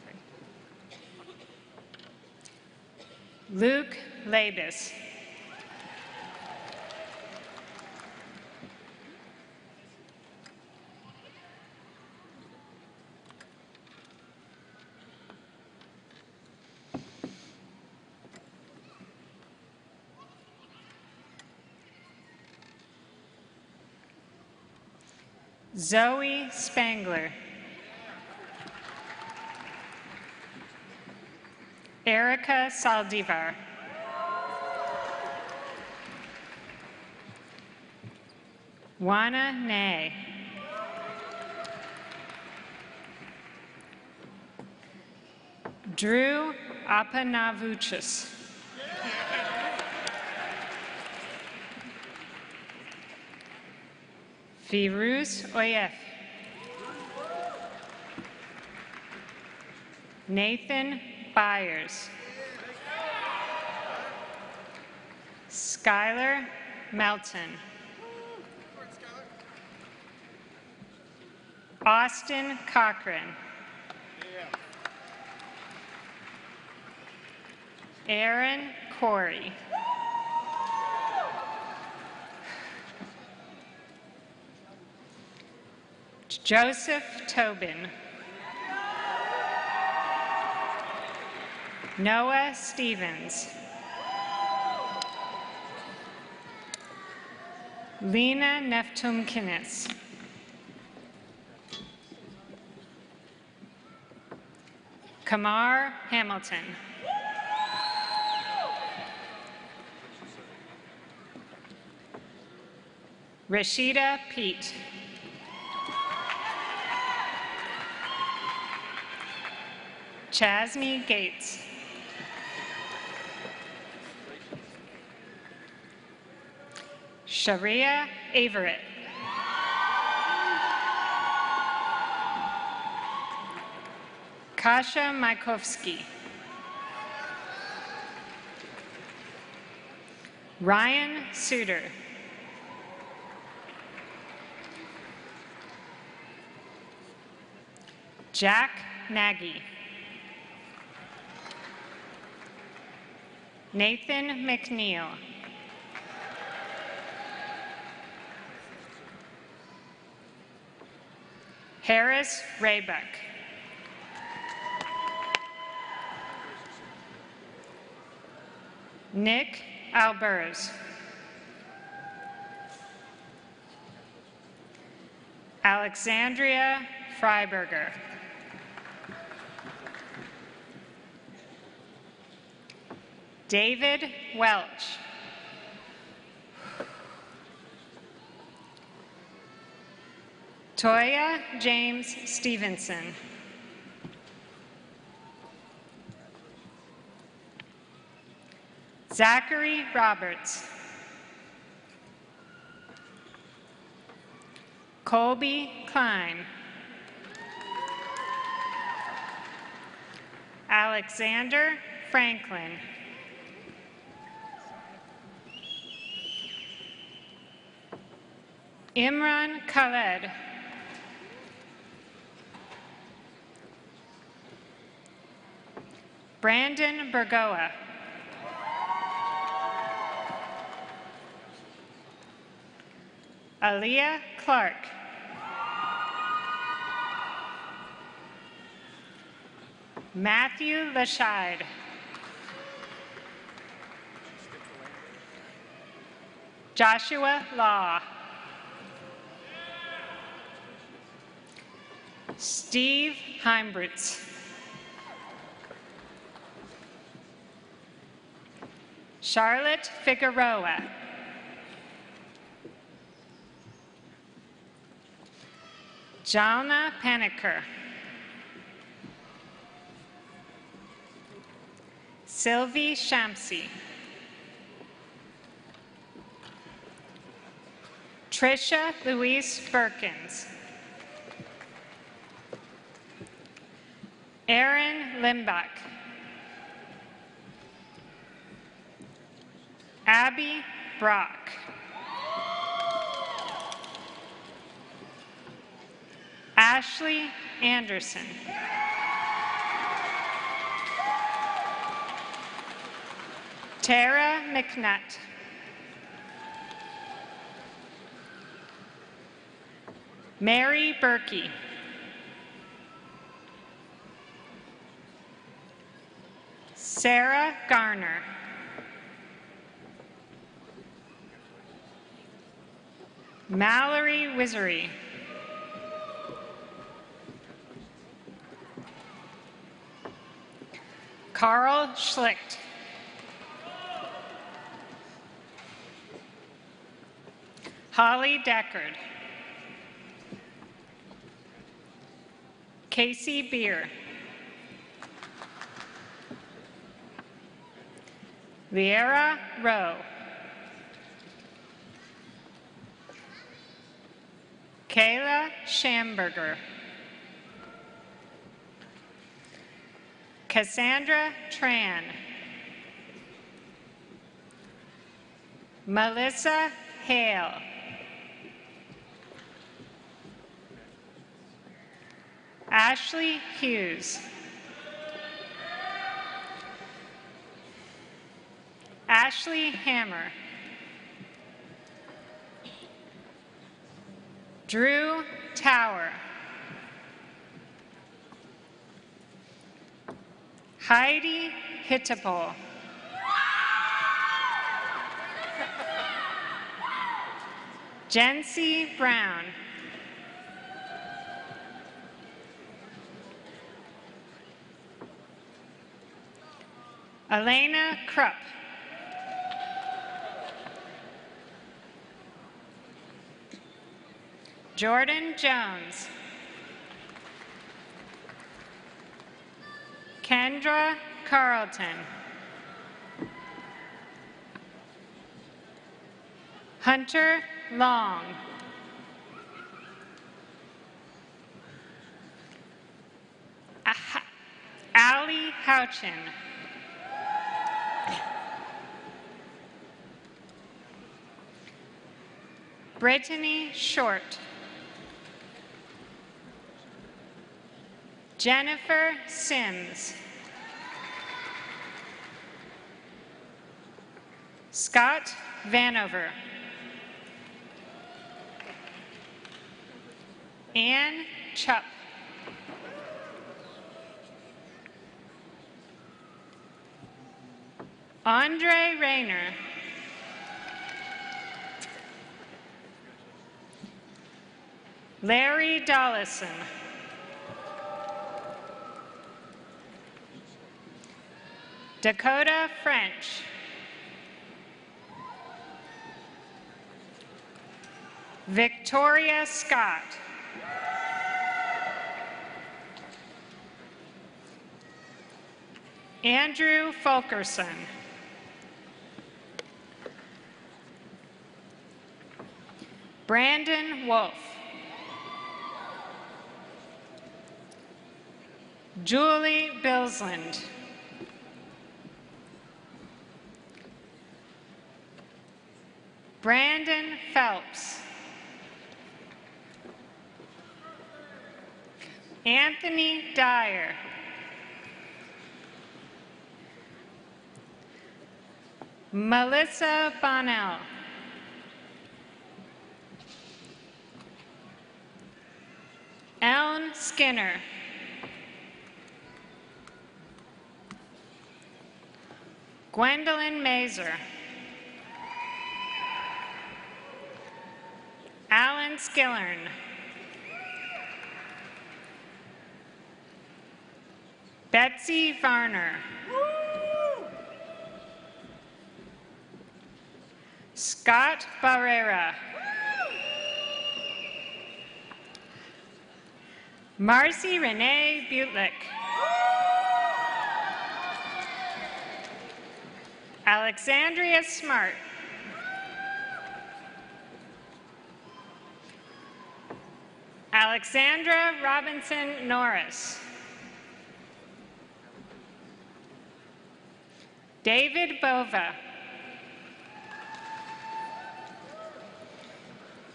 Luke Labus. Zoe Spangler. Erica Saldivar. Juana Nay. Drew Apanavuchis. Firuz Oyef. Nathan Byers. Skylar Melton. Austin Cochran. Aaron Corey. Joseph Tobin. Noah Stevens. Lena Neftumkinis. Kamar Hamilton. Rashida Pete. Chasney Gates. Sharia Averett. Kasha Mykovsky. Ryan Suter. Jack Nagy. Nathan McNeil. Harris Raybuck. Nick Albers. Alexandria Freiberger. David Welch. Toya James Stevenson. Zachary Roberts. Colby Klein. Alexander Franklin. Imran Khaled. Brandon Bergoa. Aaliyah Clark. Matthew Lashide. Joshua Law. Steve Heimbritz. Charlotte Figueroa. Jalna Paniker. Sylvie Shamsi. Trisha Louise Birkins. Aaron Limbach. Abby Brock. Ashley Anderson. Tara McNutt. Mary Berkey. Sarah Garner. Mallory Wisery. Carl Schlicht. Holly Deckard. Casey Beer. Liera Rowe. Kayla Schamberger. Cassandra Tran. Melissa Hale. Ashley Hughes. Ashley Hammer. Drew Tower. Heidi Hittepole. Jency Brown. Elena Krupp. Jordan Jones. Kendra Carlton. Hunter Long. Allie Houchin. Brittany Short. Jennifer Sims. Scott Vanover. Ann Chupp. Andre Rayner. Larry Dollison. Dakota French. Victoria Scott. Andrew Fulkerson. Brandon Wolf. Julie Bilsland. Brandon Phelps. Anthony Dyer. Melissa Bonnell. Ellen Skinner. Gwendolyn Mazer. Alan Skillern. Betsy Varner. Scott Barrera. Marcy Renee Butlick. Alexandria Smart. Alexandra Robinson Norris. David Bova.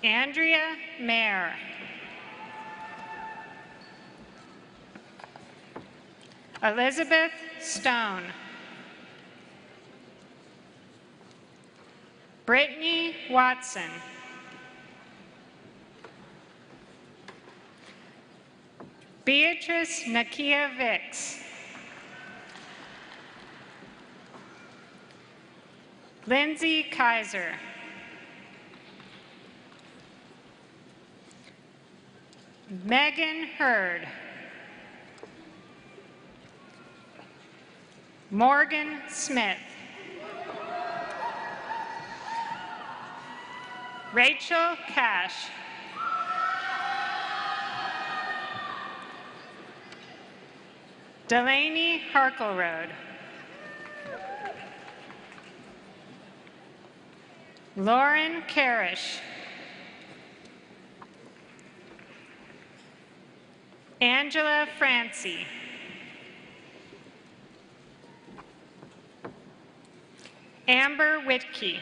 Andrea Mayer. Elizabeth Stone. Brittany Watson. Beatrice Nakia Vicks. Lindsay Kaiser. Megan Hurd. Morgan Smith. Rachel Cash. Delaney Harkleroad. Lauren Carish. Angela Francie. Amber Whitkey.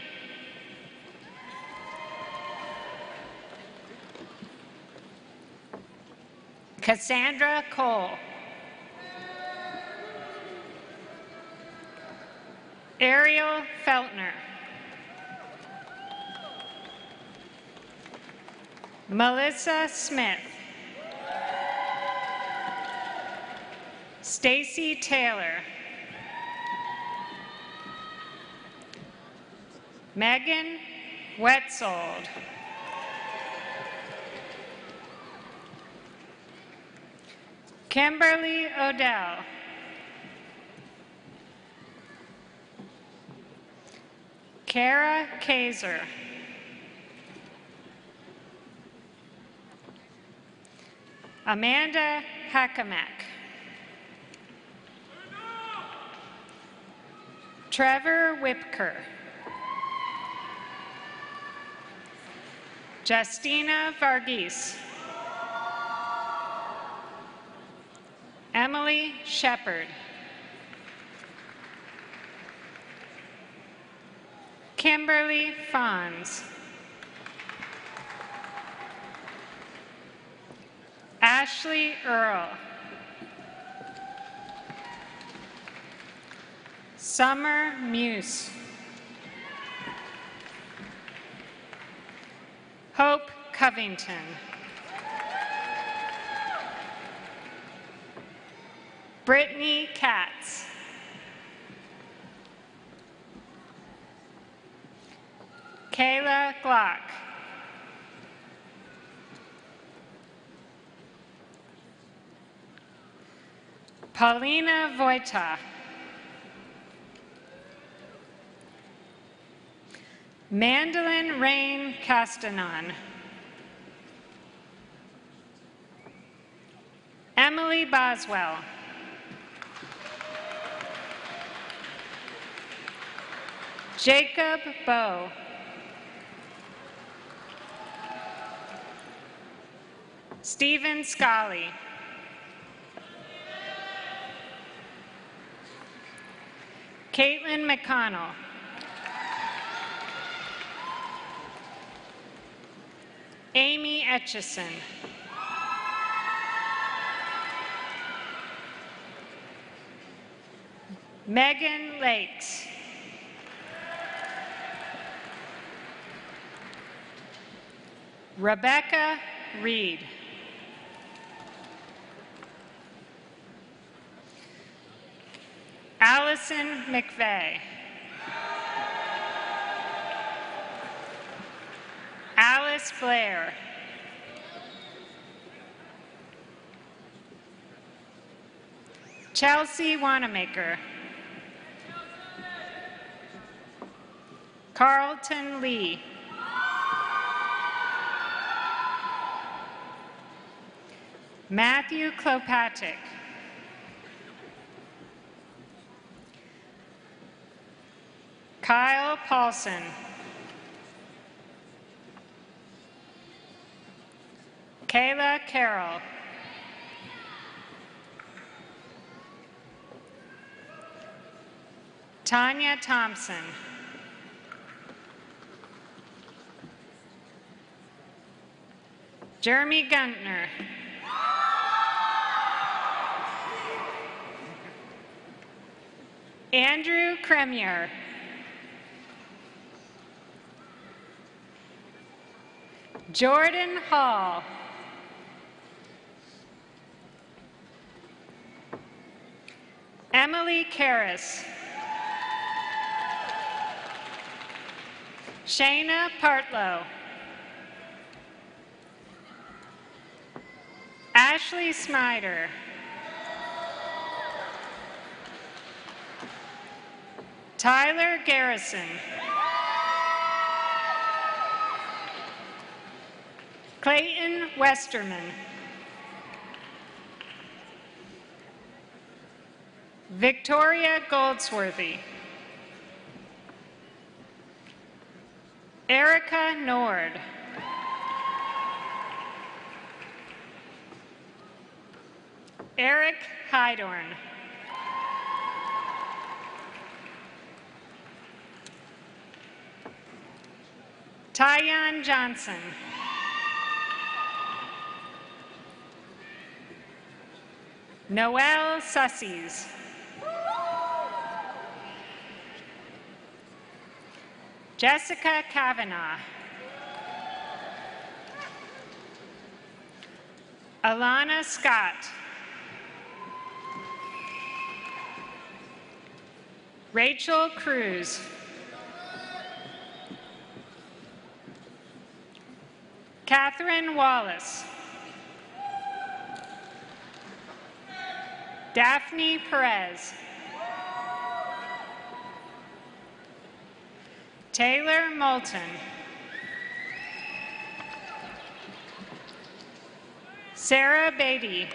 Cassandra Cole. Ariel Feltner. Melissa Smith. Stacy Taylor. Megan Wetzold. Kimberly Odell. Kara Kaiser. Amanda Hakamak. Trevor Whipker. Justina Varghese. Emily Shepard. Kimberly Fons. Ashley Earl. Summer Muse. Hope Covington. Brittany Katz. Kayla Glock. Paulina Vojta. Mandolin Rain Castanon. Emily Boswell. Jacob Bowe. Stephen Scully. Caitlin McConnell. Amy Etchison. Megan Lakes. Rebecca Reed. Allison McVeigh. Alice Blair. Chelsea Wanamaker. Carlton Lee. Matthew Klopatik. Kyle Paulson. Kayla Carroll. Tanya Thompson. Jeremy Guntner. Andrew Cremier. Jordan Hall. Emily Karras. Shayna Partlow. Ashley Smider. Tyler Garrison. Clayton Westerman. Victoria Goldsworthy. Erica Nord. Eric Hydorn. Tyon Johnson. Noelle Sussies. Jessica Kavanaugh. Alana Scott. Rachel Cruz. Catherine Wallace. Daphne Perez. Taylor Moulton. Sarah Beatty.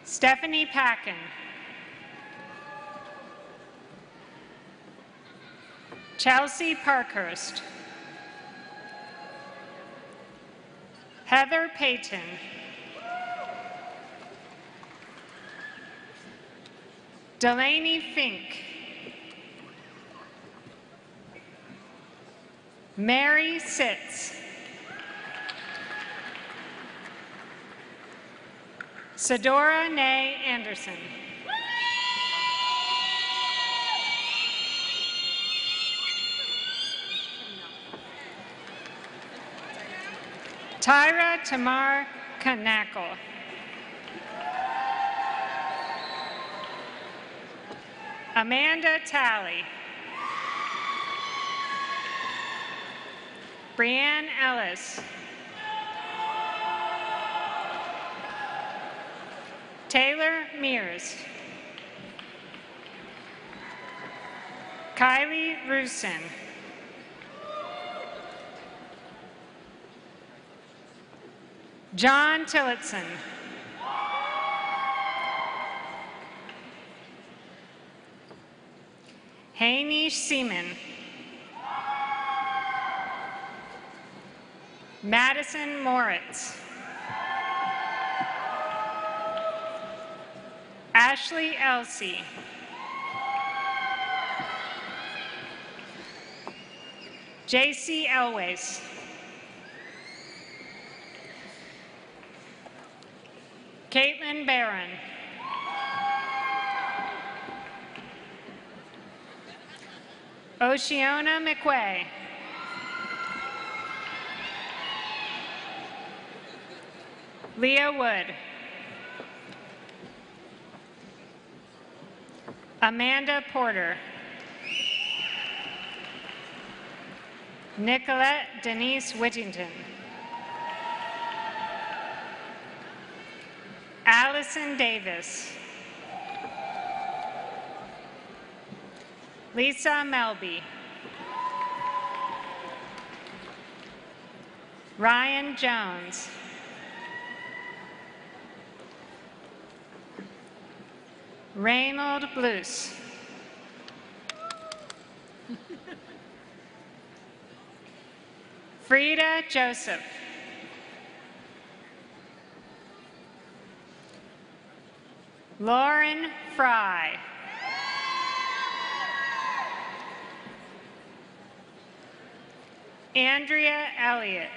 Stephanie Packin. Chelsea Parkhurst. Heather Payton. Delaney Fink. Mary Sitz. Sadora Nay Anderson. Tyra Tamar Knackle. Amanda Talley. Brianne Ellis. Taylor Mears. Kylie Rusin. John Tillotson. Haynish Seaman. Madison Moritz. Ashley Elsey. JC Elways. Caitlin Barron. Oceana McQuay. Leah Wood. Amanda Porter. Nicolette Denise Whittington. Allison Davis. Lisa Melby. Ryan Jones. Reynold Blues. Frida Joseph. Lauren Fry. Andrea Elliott.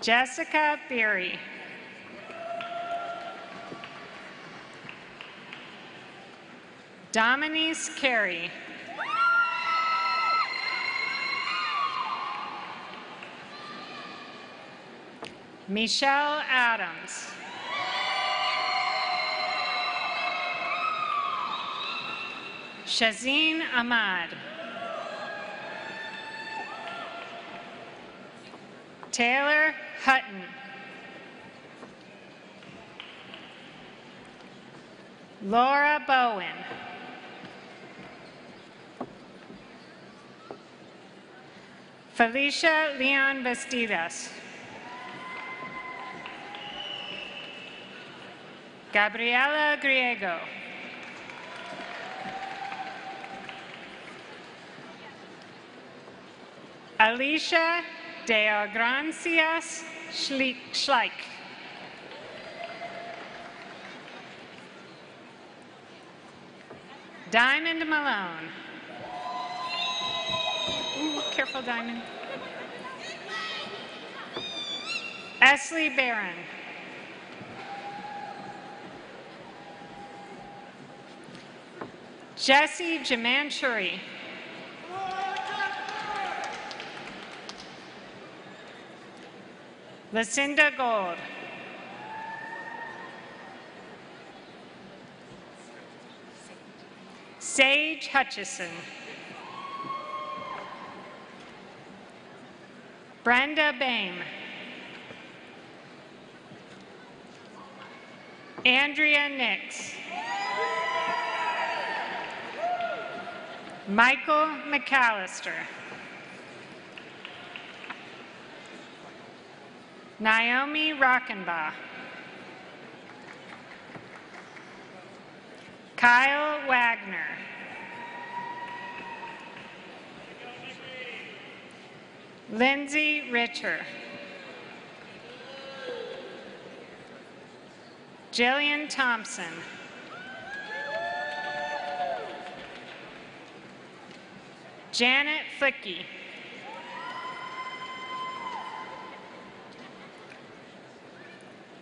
Jessica Beery. Dominique Carey. Michelle Adams. Shazeen Ahmad. Taylor Hutton. Laura Bowen. Felicia Leon Bastidas. Gabriela Griego. Alicia de Agrancias Schleich. Diamond Malone. Ooh, careful, Diamond. Esley Barron. Jesse Jamanchuri. Lucinda Gold. Sage Hutchison. Brenda Bame. Andrea Nix. Michael McAllister. Naomi Rockenbaugh. Kyle Wagner. Lindsay Richer. Jillian Thompson. Janet Flicky.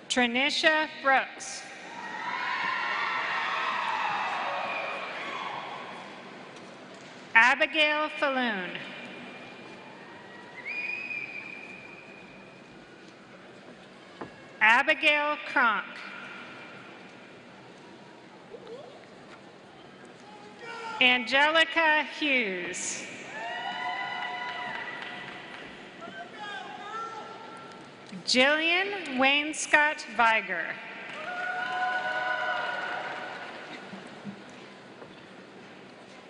Trinisha Brooks. Abigail Falloon. Abigail Kronk. Angelica Hughes. Jillian Wainscott Viger.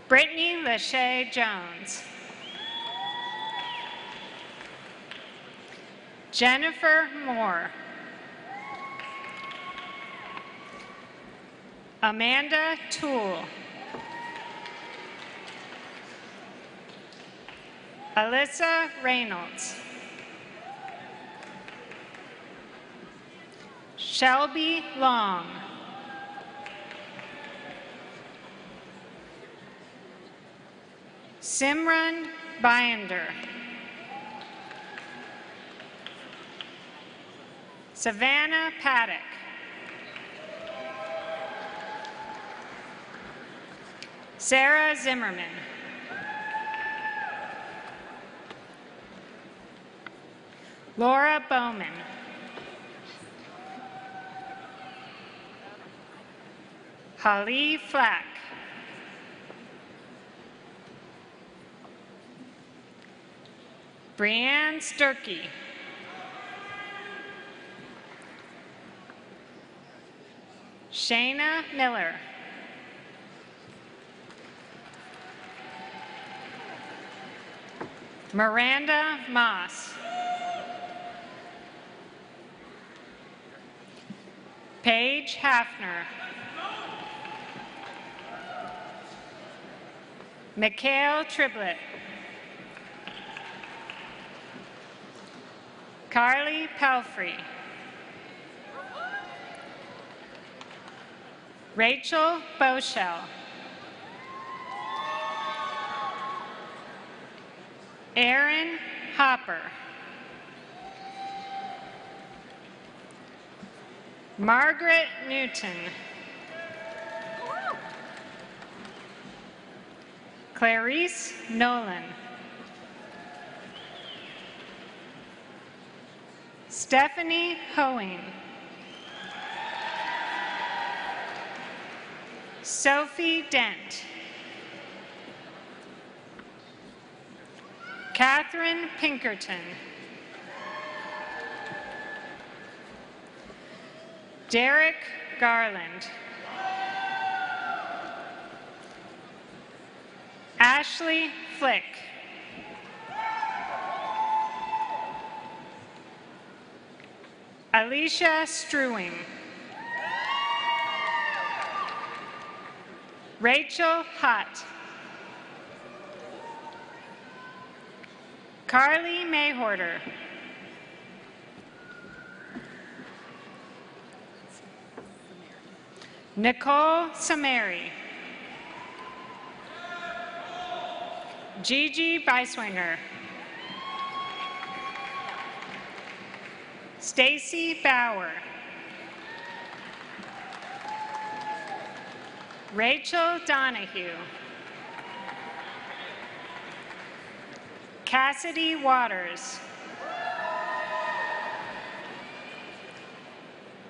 Brittany Lachey Jones. Jennifer Moore. Amanda Toole. Alyssa Reynolds. Shelby Long. Simran Binder. Savannah Paddock. Sarah Zimmerman. Laura Bowman. Holly Flack. Brianne Sturkey. Shayna Miller. Miranda Moss. Paige Hafner. Mikhail Triblett. Carly Pelfrey. Rachel Boschel. Aaron Hopper. Margaret Newton. Clarice Nolan. Stephanie Hoeing. Sophie Dent. Catherine Pinkerton. Derek Garland. Ashley Flick. Alicia Strewing. Rachel Hutt. Carly Mayhorter. Nicole Samari. Gigi Beiswinger. Stacy Bauer. Rachel Donahue. Cassidy Waters.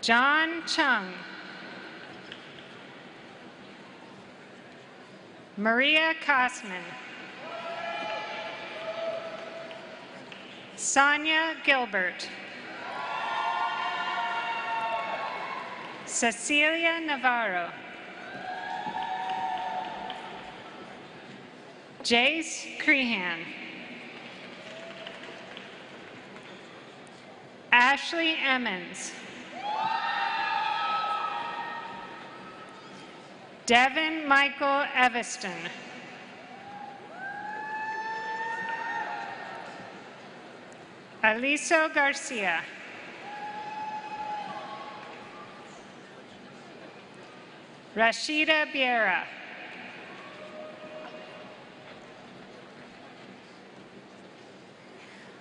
John Chung. Maria Kosman. Sonia Gilbert. Cecilia Navarro. Jace Crehan. Ashley Emmons. Devin Michael Eveston. Aliso Garcia. Rashida Biera.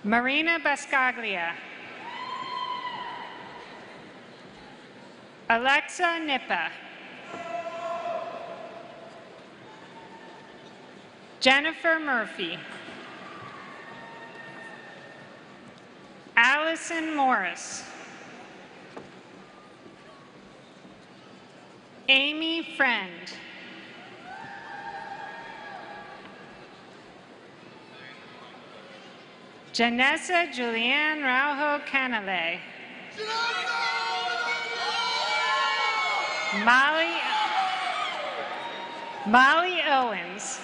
Marina Bascaglia. Alexa Nippa. Jennifer Murphy. Allison Morris. Amy Friend. Janessa Julianne Raujo Canale. Molly Owens.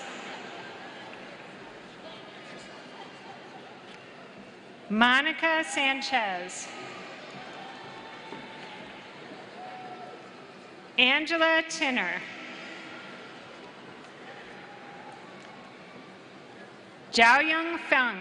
Monica Sanchez. Angela Tinner. Jiaoyong Feng.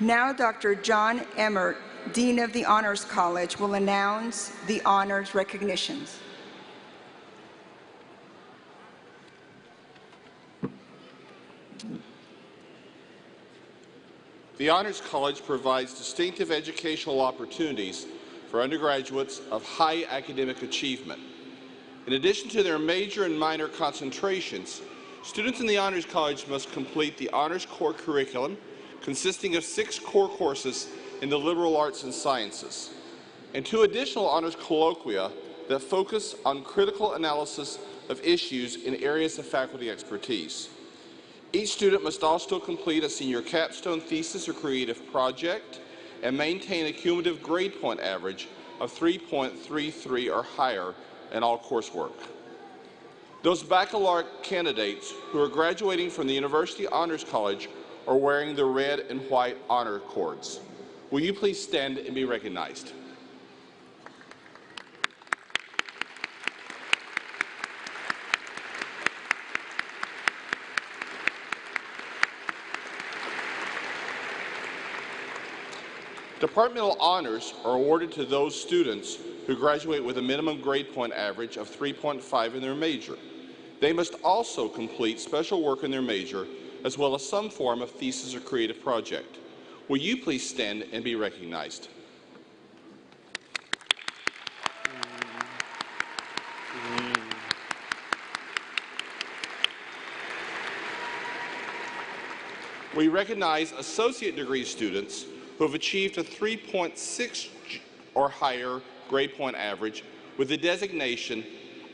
Now, Dr. John Emmert, Dean of the Honors College, will announce the honors recognitions. The Honors College provides distinctive educational opportunities for undergraduates of high academic achievement. In addition to their major and minor concentrations, students in the Honors College must complete the Honors Core curriculum, consisting of 6 core courses in the liberal arts and sciences, and 2 additional honors colloquia that focus on critical analysis of issues in areas of faculty expertise. Each student must also complete a senior capstone thesis or creative project and maintain a cumulative grade point average of 3.33 or higher in all coursework. Those baccalaureate candidates who are graduating from the University Honors College are wearing the red and white honor cords. Will you please stand and be recognized? Departmental honors are awarded to those students who graduate with a minimum grade point average of 3.5 in their major. They must also complete special work in their major as well as some form of thesis or creative project. Will you please stand and be recognized? We recognize associate degree students who have achieved a 3.6 or higher grade point average with the designation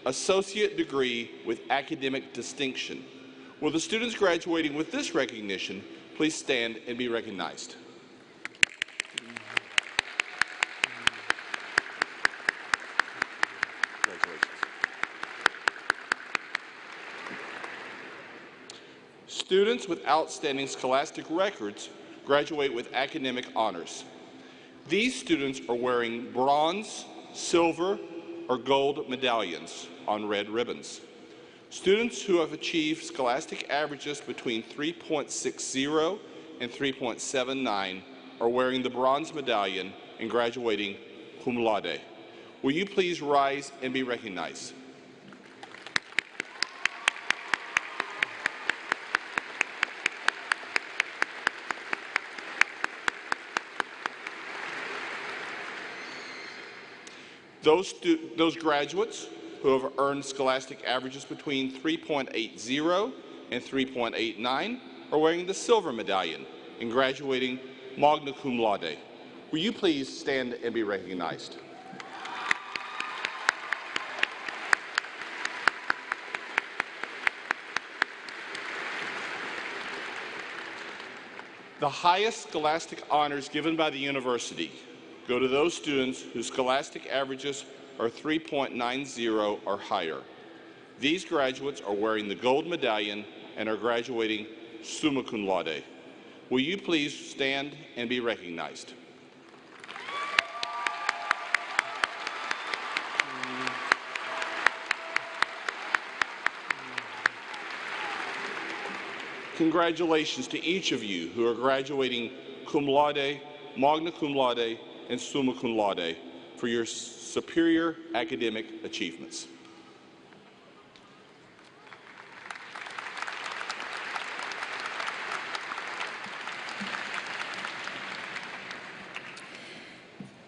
Associate Degree with Academic Distinction. Will the students graduating with this recognition please stand and be recognized? Congratulations. Students with outstanding scholastic records graduate with academic honors. These students are wearing bronze, silver, or gold medallions on red ribbons. Students who have achieved scholastic averages between 3.60 and 3.79 are wearing the bronze medallion and graduating cum laude. Will you please rise and be recognized? Those graduates who have earned scholastic averages between 3.80 and 3.89 are wearing the silver medallion and graduating magna cum laude. Will you please stand and be recognized? The highest scholastic honors given by the university go to those students whose scholastic averages are 3.90 or higher. These graduates are wearing the gold medallion and are graduating summa cum laude. Will you please stand and be recognized? Congratulations to each of you who are graduating cum laude, magna cum laude, and summa cum laude for your superior academic achievements.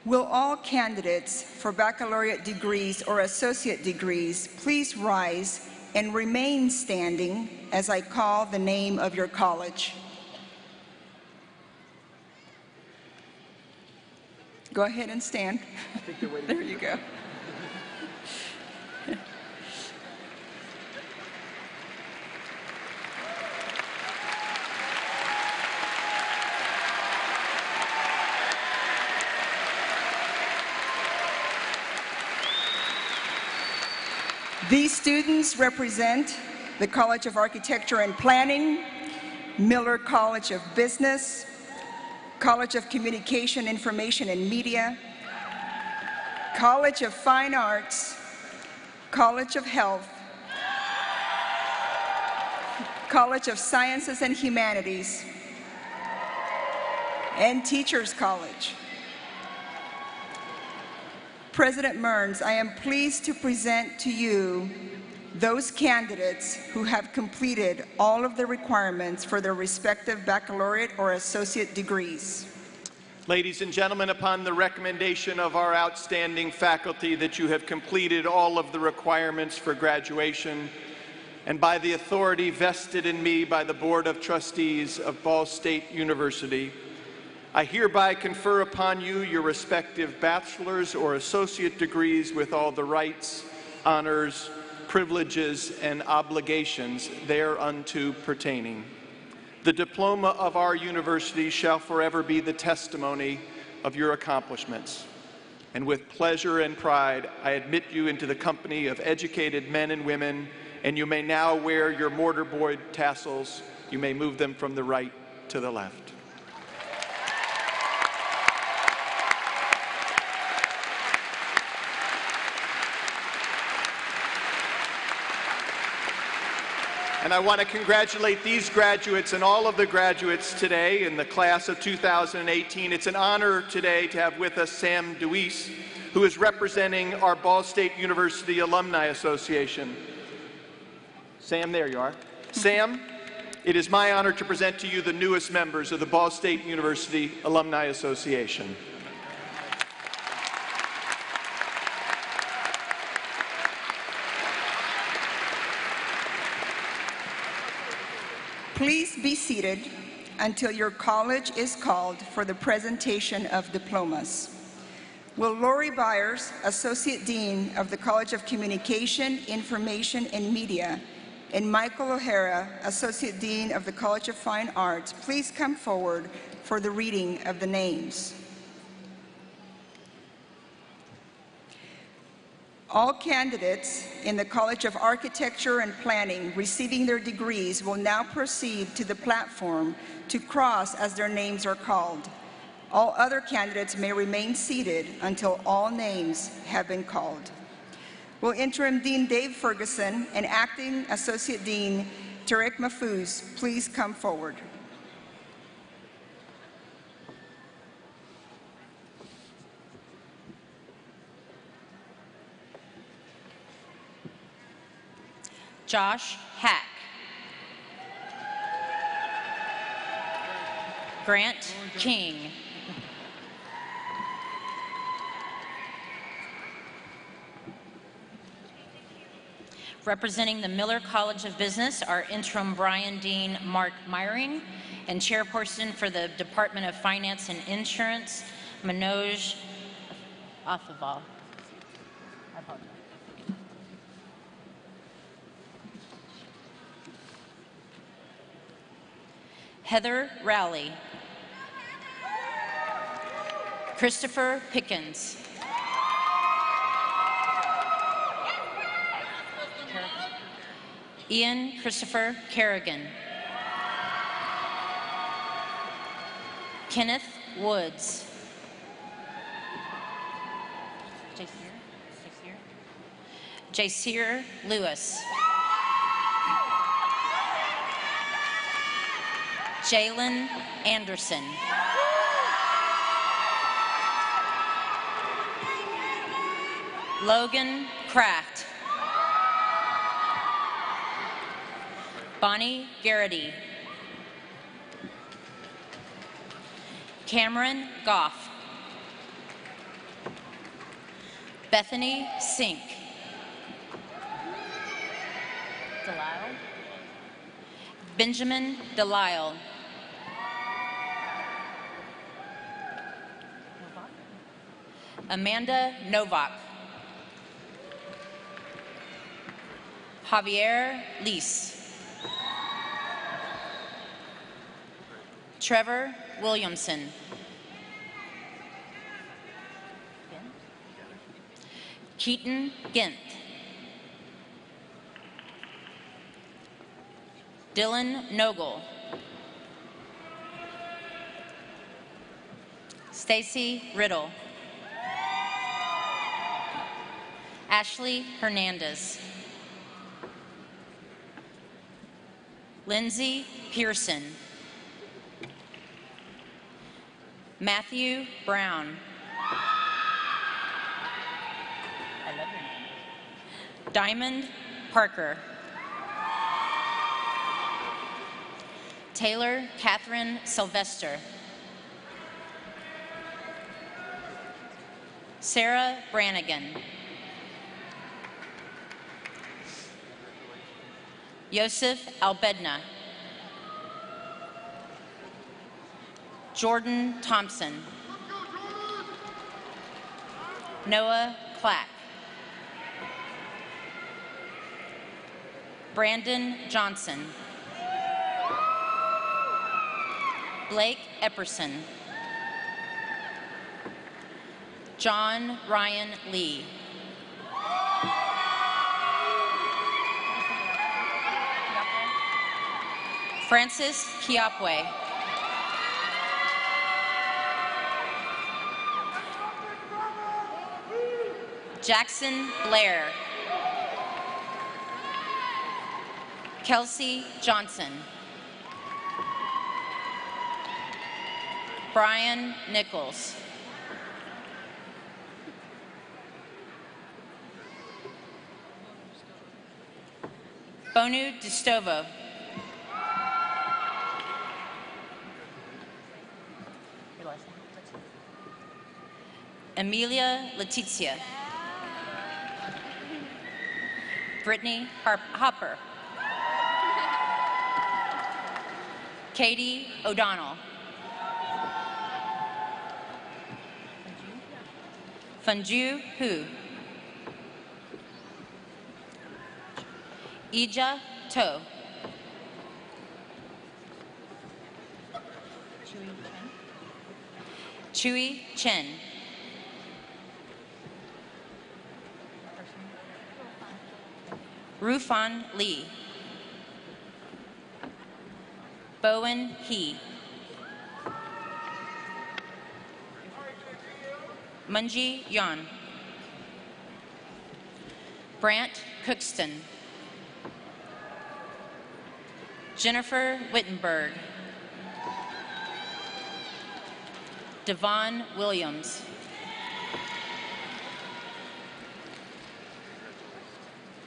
Will all candidates for baccalaureate degrees or associate degrees please rise and remain standing as I call the name of your college? Go ahead and stand. I think they're waiting. There you go. These students represent the College of Architecture and Planning, Miller College of Business, College of Communication, Information and Media, College of Fine Arts, College of Health, College of Sciences and Humanities, and Teachers College. President Mearns, I am pleased to present to you those candidates who have completed all of the requirements for their respective baccalaureate or associate degrees. Ladies and gentlemen, upon the recommendation of our outstanding faculty that you have completed all of the requirements for graduation, and by the authority vested in me by the Board of Trustees of Ball State University, I hereby confer upon you your respective bachelor's or associate degrees with all the rights, honors, privileges, and obligations thereunto pertaining. The diploma of our university shall forever be the testimony of your accomplishments. And with pleasure and pride, I admit you into the company of educated men and women, and you may now wear your mortarboard tassels. You may move them from the right to the left. And I want to congratulate these graduates and all of the graduates today in the class of 2018. It's an honor today to have with us Sam DeWeese, who is representing our Ball State University Alumni Association. Sam, there you are. Sam, it is my honor to present to you the newest members of the Ball State University Alumni Association. Please be seated until your college is called for the presentation of diplomas. Will Lori Byers, Associate Dean of the College of Communication, Information and Media, and Michael O'Hara, Associate Dean of the College of Fine Arts, please come forward for the reading of the names. All candidates in the College of Architecture and Planning receiving their degrees will now proceed to the platform to cross as their names are called. All other candidates may remain seated until all names have been called. Will Interim Dean Dave Ferguson and Acting Associate Dean Tarek Mahfouz please come forward? Josh Hack. Grant King. Representing the Miller College of Business are Interim Brian Dean Mark Meyering and Chairperson for the Department of Finance and Insurance, Manoj Athaval. I apologize. Heather Rowley. Christopher Pickens. Ian Christopher Kerrigan. Kenneth Woods. Jaseer Lewis. Jalen Anderson. Logan Kraft. Bonnie Garrity. Cameron Goff. Bethany Sink. Delisle. Benjamin Delisle. Amanda Novak. Javier Lees. Trevor Williamson. Keaton Gint. Dylan Nogel. Stacy Riddle. Ashley Hernandez. Lindsay Pearson. Matthew Brown. I love your name. Diamond Parker. Taylor Catherine Sylvester. Sarah Brannigan. Yosef Albedna. Jordan Thompson. Noah Clack. Brandon Johnson. Blake Epperson. John Ryan Lee. Francis Kiapwe. Jackson Blair. Kelsey Johnson. Brian Nichols. Bonu Distovo. Amelia Letizia. Brittany Hopper. Katie O'Donnell. Funju Hu. Ija To. Chui Chen. Rufan Lee. Bowen He. Munji Yan. Brant Cookston. Jennifer Wittenberg. Devon Williams.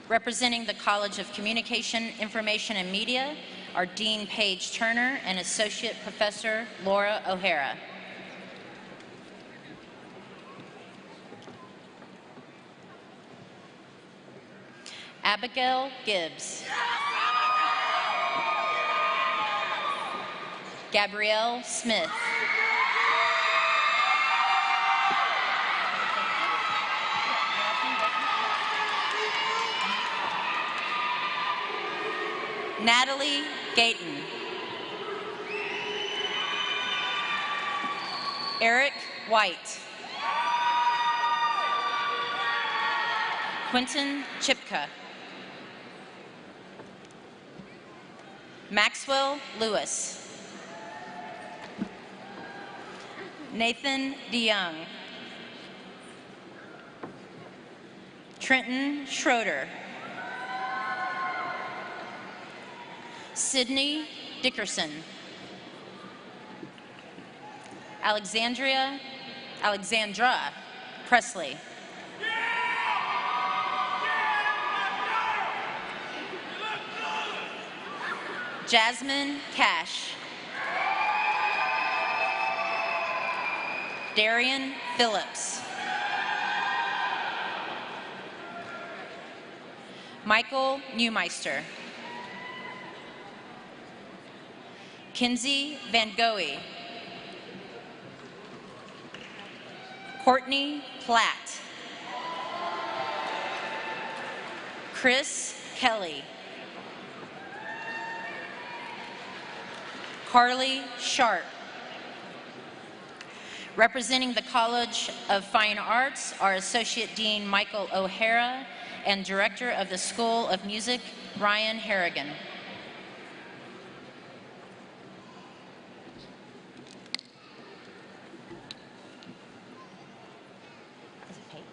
Representing the College of Communication, Information, and Media are Dean Paige Turner and Associate Professor Laura O'Hara. Abigail Gibbs. Gabrielle Smith. Natalie Gayton. Eric White. Quentin Chipka. Maxwell Lewis. Nathan DeYoung. Trenton Schroeder. Sydney Dickerson. Alexandra Presley. Jasmine Cash. Darian Phillips. Michael Neumeister. Kinsey Van Goey. Courtney Platt. Chris Kelly. Carly Sharp. Representing the College of Fine Arts are Associate Dean Michael O'Hara and Director of the School of Music, Ryan Harrigan. Is it Pate?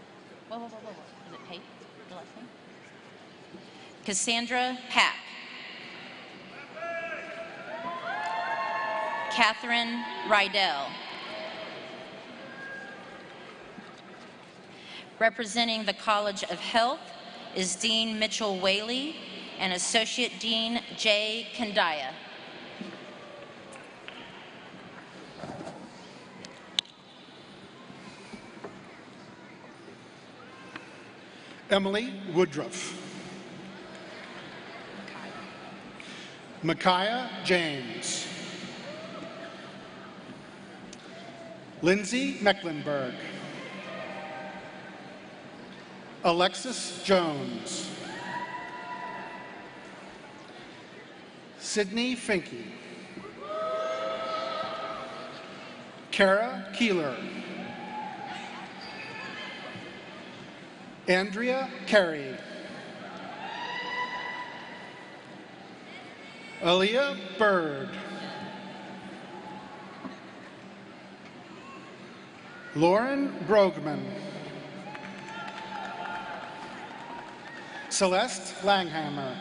Whoa. Is it Pate, the last name? Cassandra Pack. Catherine Rydell. Representing the College of Health is Dean Mitchell Whaley and Associate Dean Jay Kandaya. Emily Woodruff. Micaiah James. Lindsay Mecklenburg. Alexis Jones. Sydney Finke. Kara Keeler. Andrea Carey. Aaliyah Bird. Lauren Brogman. Celeste Langhammer.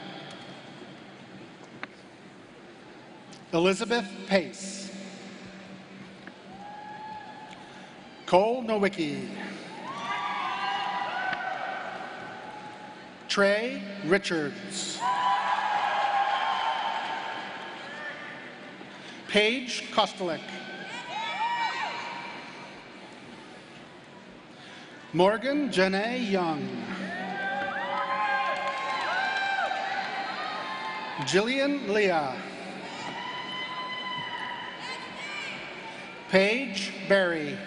Elizabeth Pace. Cole Nowicki. Trey Richards. Paige Kostelik. Morgan Janae Young. Jillian Leah. Paige Berry.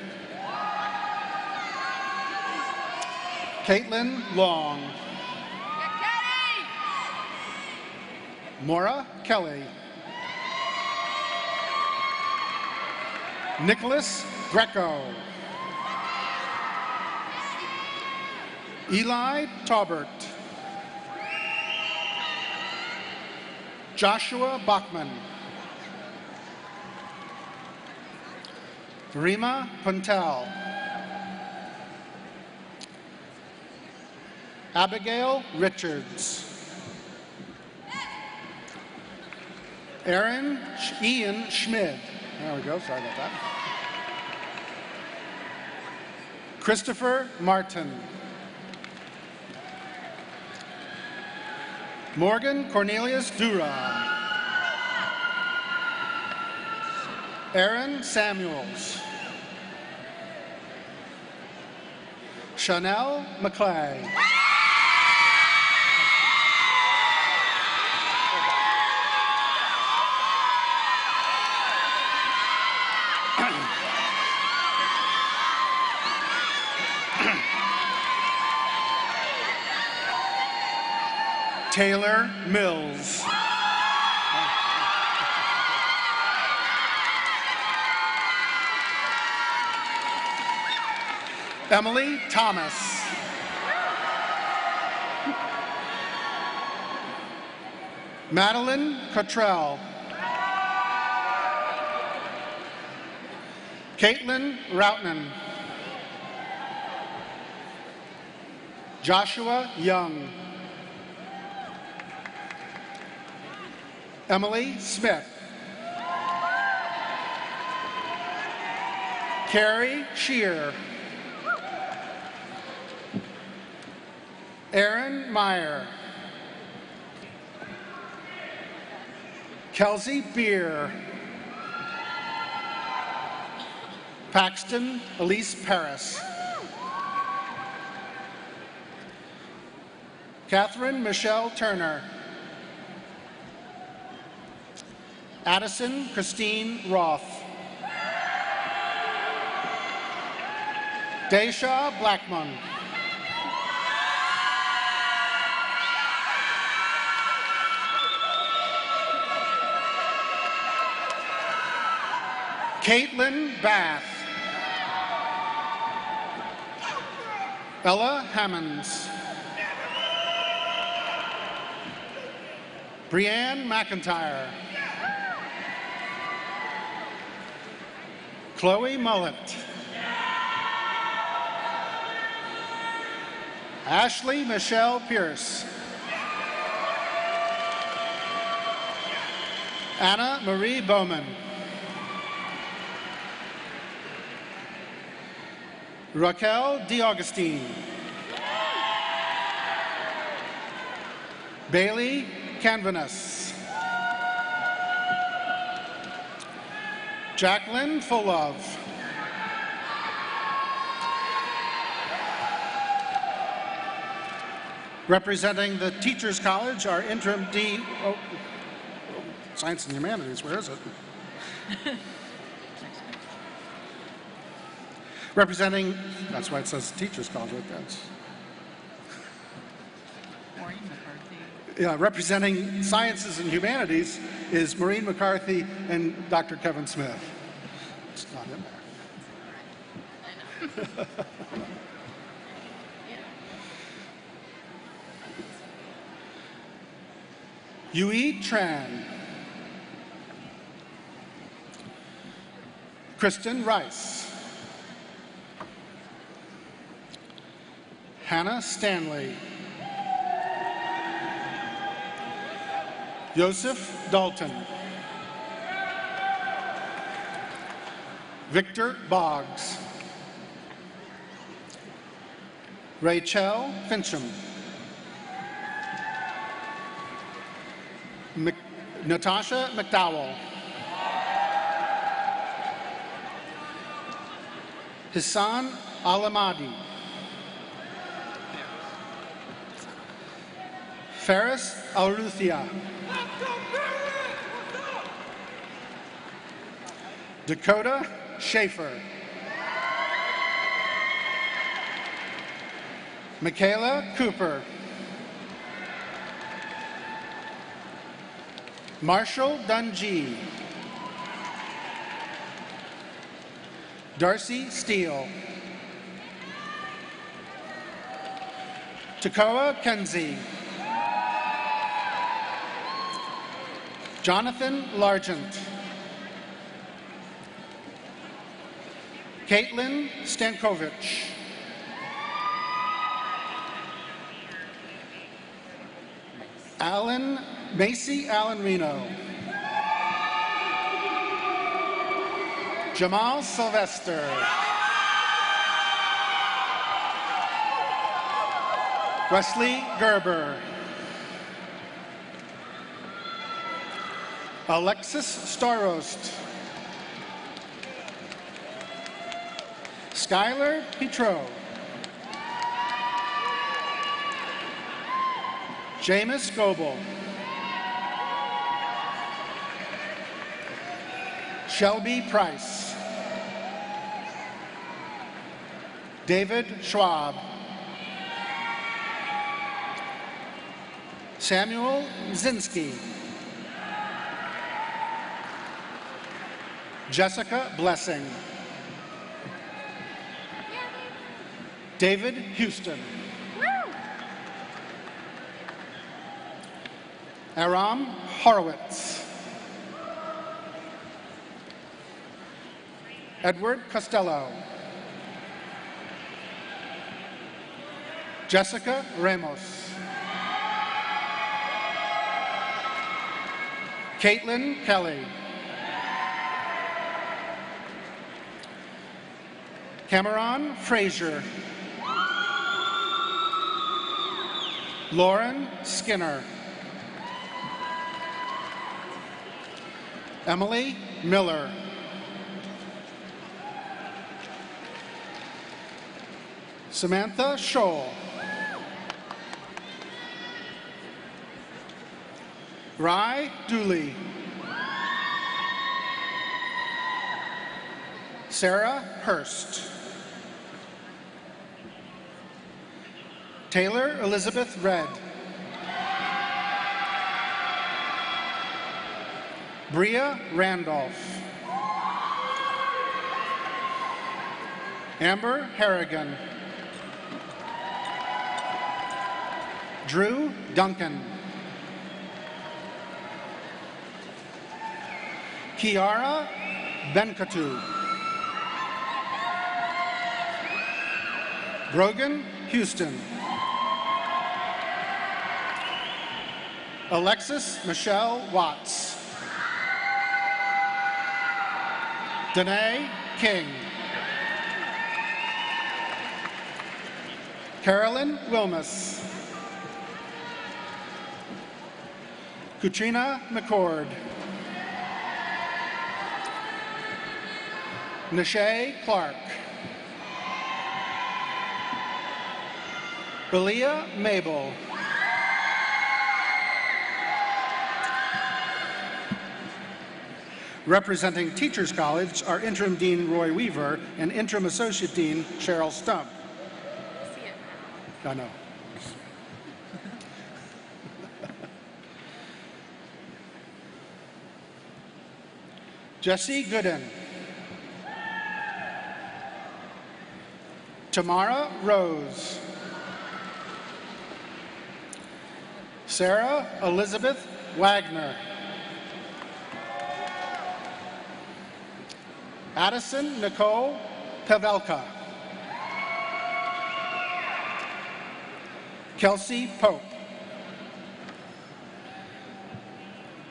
Caitlin Long. Maura Kelly. Nicholas Greco. Eli Taubert. Joshua Bachman. Rima Puntel. Abigail Richards. Ian Schmid. There we go, sorry about that. Christopher Martin. Morgan Cornelius Dura. Aaron Samuels. Chanel McClay. Taylor Mills. Emily Thomas. Madeline Cottrell. Caitlin Routnan. Joshua Young. Emily Smith. Carrie Shear. Aaron Meyer. Kelsey Beer. Paxton Elise Paris. Catherine Michelle Turner. Addison Christine Roth. Daisha Blackman. Caitlin Bath. Ella Hammonds. Brianne McIntyre. Chloe Mullet. Ashley Michelle Pierce. Anna Marie Bowman. Raquel DiAugustine. Bailey Canvanas. Jacqueline Fullov. Representing the Teachers College, our interim dean, Science and Humanities, where is it? Representing, that's why it says Teachers College, right there. Yeah, representing Sciences and Humanities is Maureen McCarthy and Dr. Kevin Smith. It's not in there. Yui Tran. Kristen Rice. Hannah Stanley. Joseph Dalton. Victor Boggs. Rachel Fincham. Natasha McDowell. Hassan Alamadi. Ferris Alruthia. Dakota Schaefer. Michaela Cooper. Marshall Dungy. Darcy Steele. Takoa Kenzie. Jonathan Largent. Caitlin Stankovich. Macy Allen Reno. Jamal Sylvester. Wesley Gerber. Alexis Starost. Skylar Petro. Jameis Goebel. Shelby Price. David Schwab. Samuel Zinski. Jessica Blessing. David Houston. Aram Horowitz. Edward Costello. Jessica Ramos. Caitlin Kelly. Cameron Frazier. Lauren Skinner. Emily Miller. Samantha Scholl. Rye Dooley. Sarah Hurst. Taylor Elizabeth Red. Bria Randolph. Amber Harrigan. Drew Duncan. Kiara Benkatu. Brogan Houston. Alexis Michelle Watts. Danae King. Carolyn Wilmus. Katrina McCord. Nishay Clark. Belia Mabel. Representing Teachers College are Interim Dean Roy Weaver and Interim Associate Dean Cheryl Stump. I know. Jesse Gooden. Tamara Rose. Sarah Elizabeth Wagner. Addison Nicole Pavelka. Kelsey Pope.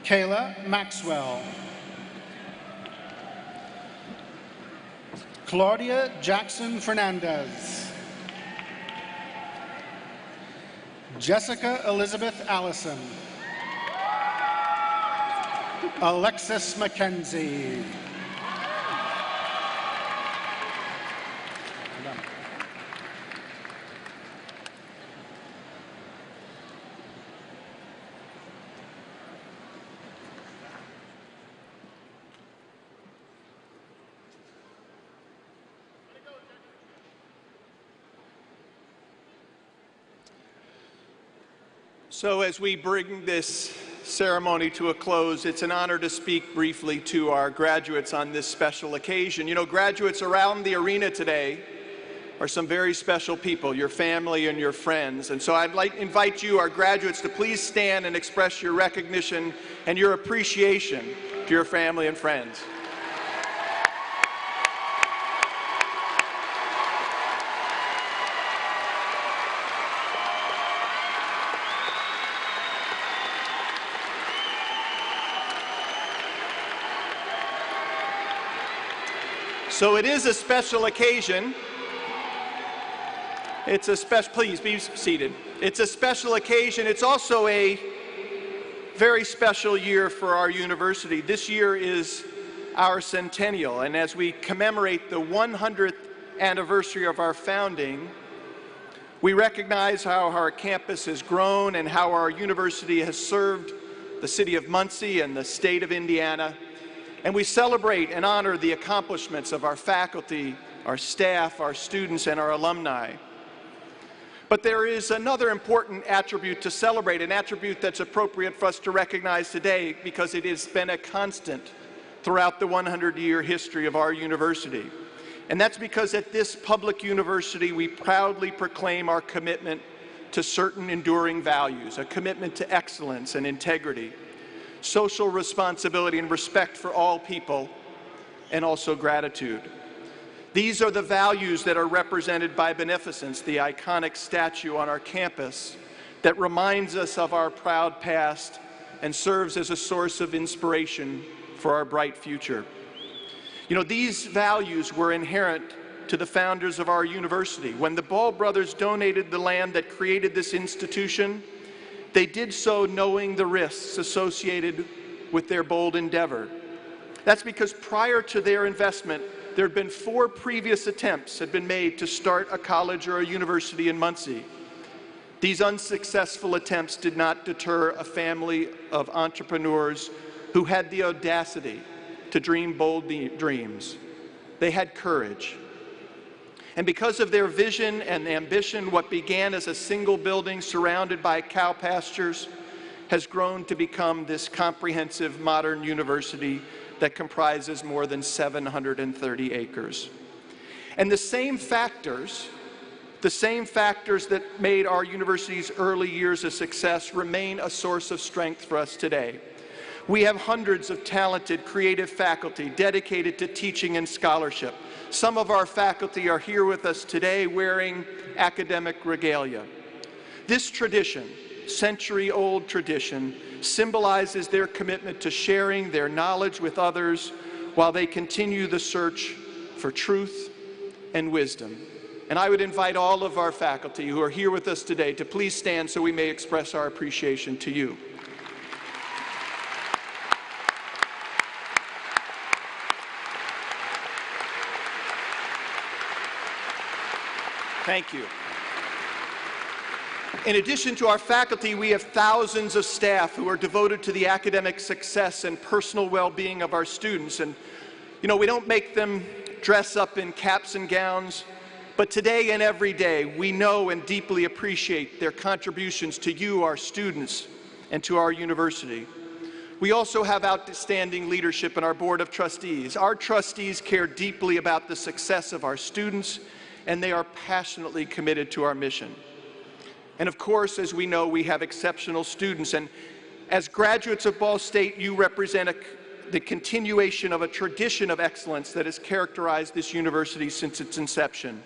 Kayla Maxwell. Claudia Jackson Fernandez. Jessica Elizabeth Allison. Alexis McKenzie. So as we bring this ceremony to a close, it's an honor to speak briefly to our graduates on this special occasion. You know, graduates around the arena today are some very special people, your family and your friends. And so I'd like to invite you, our graduates, to please stand and express your recognition and your appreciation to your family and friends. So it is a special occasion. Please be seated. It's a special occasion. It's also a very special year for our university. This year is our centennial, and as we commemorate the 100th anniversary of our founding, we recognize how our campus has grown and how our university has served the city of Muncie and the state of Indiana. And we celebrate and honor the accomplishments of our faculty, our staff, our students, and our alumni. But there is another important attribute to celebrate, an attribute that's appropriate for us to recognize today because it has been a constant throughout the 100-year history of our university. And that's because at this public university, we proudly proclaim our commitment to certain enduring values, a commitment to excellence and integrity, social responsibility and respect for all people, and also gratitude. These are the values that are represented by Beneficence, the iconic statue on our campus that reminds us of our proud past and serves as a source of inspiration for our bright future. You know, these values were inherent to the founders of our university. When the Ball brothers donated the land that created this institution, they did so knowing the risks associated with their bold endeavor. That's because prior to their investment, there had been 4 previous attempts had been made to start a college or a university in Muncie. These unsuccessful attempts did not deter a family of entrepreneurs who had the audacity to dream bold dreams. They had courage. And because of their vision and ambition, what began as a single building surrounded by cow pastures has grown to become this comprehensive modern university that comprises more than 730 acres. And the same factors that made our university's early years a success remain a source of strength for us today. We have hundreds of talented, creative faculty dedicated to teaching and scholarship. Some of our faculty are here with us today wearing academic regalia. This tradition, century-old tradition, symbolizes their commitment to sharing their knowledge with others while they continue the search for truth and wisdom. And I would invite all of our faculty who are here with us today to please stand so we may express our appreciation to you. Thank you. In addition to our faculty, we have thousands of staff who are devoted to the academic success and personal well-being of our students. And, you know, we don't make them dress up in caps and gowns, but today and every day, we know and deeply appreciate their contributions to you, our students, and to our university. We also have outstanding leadership in our Board of Trustees. Our trustees care deeply about the success of our students, and they are passionately committed to our mission. And of course, as we know, we have exceptional students. And as graduates of Ball State, you represent the continuation of a tradition of excellence that has characterized this university since its inception.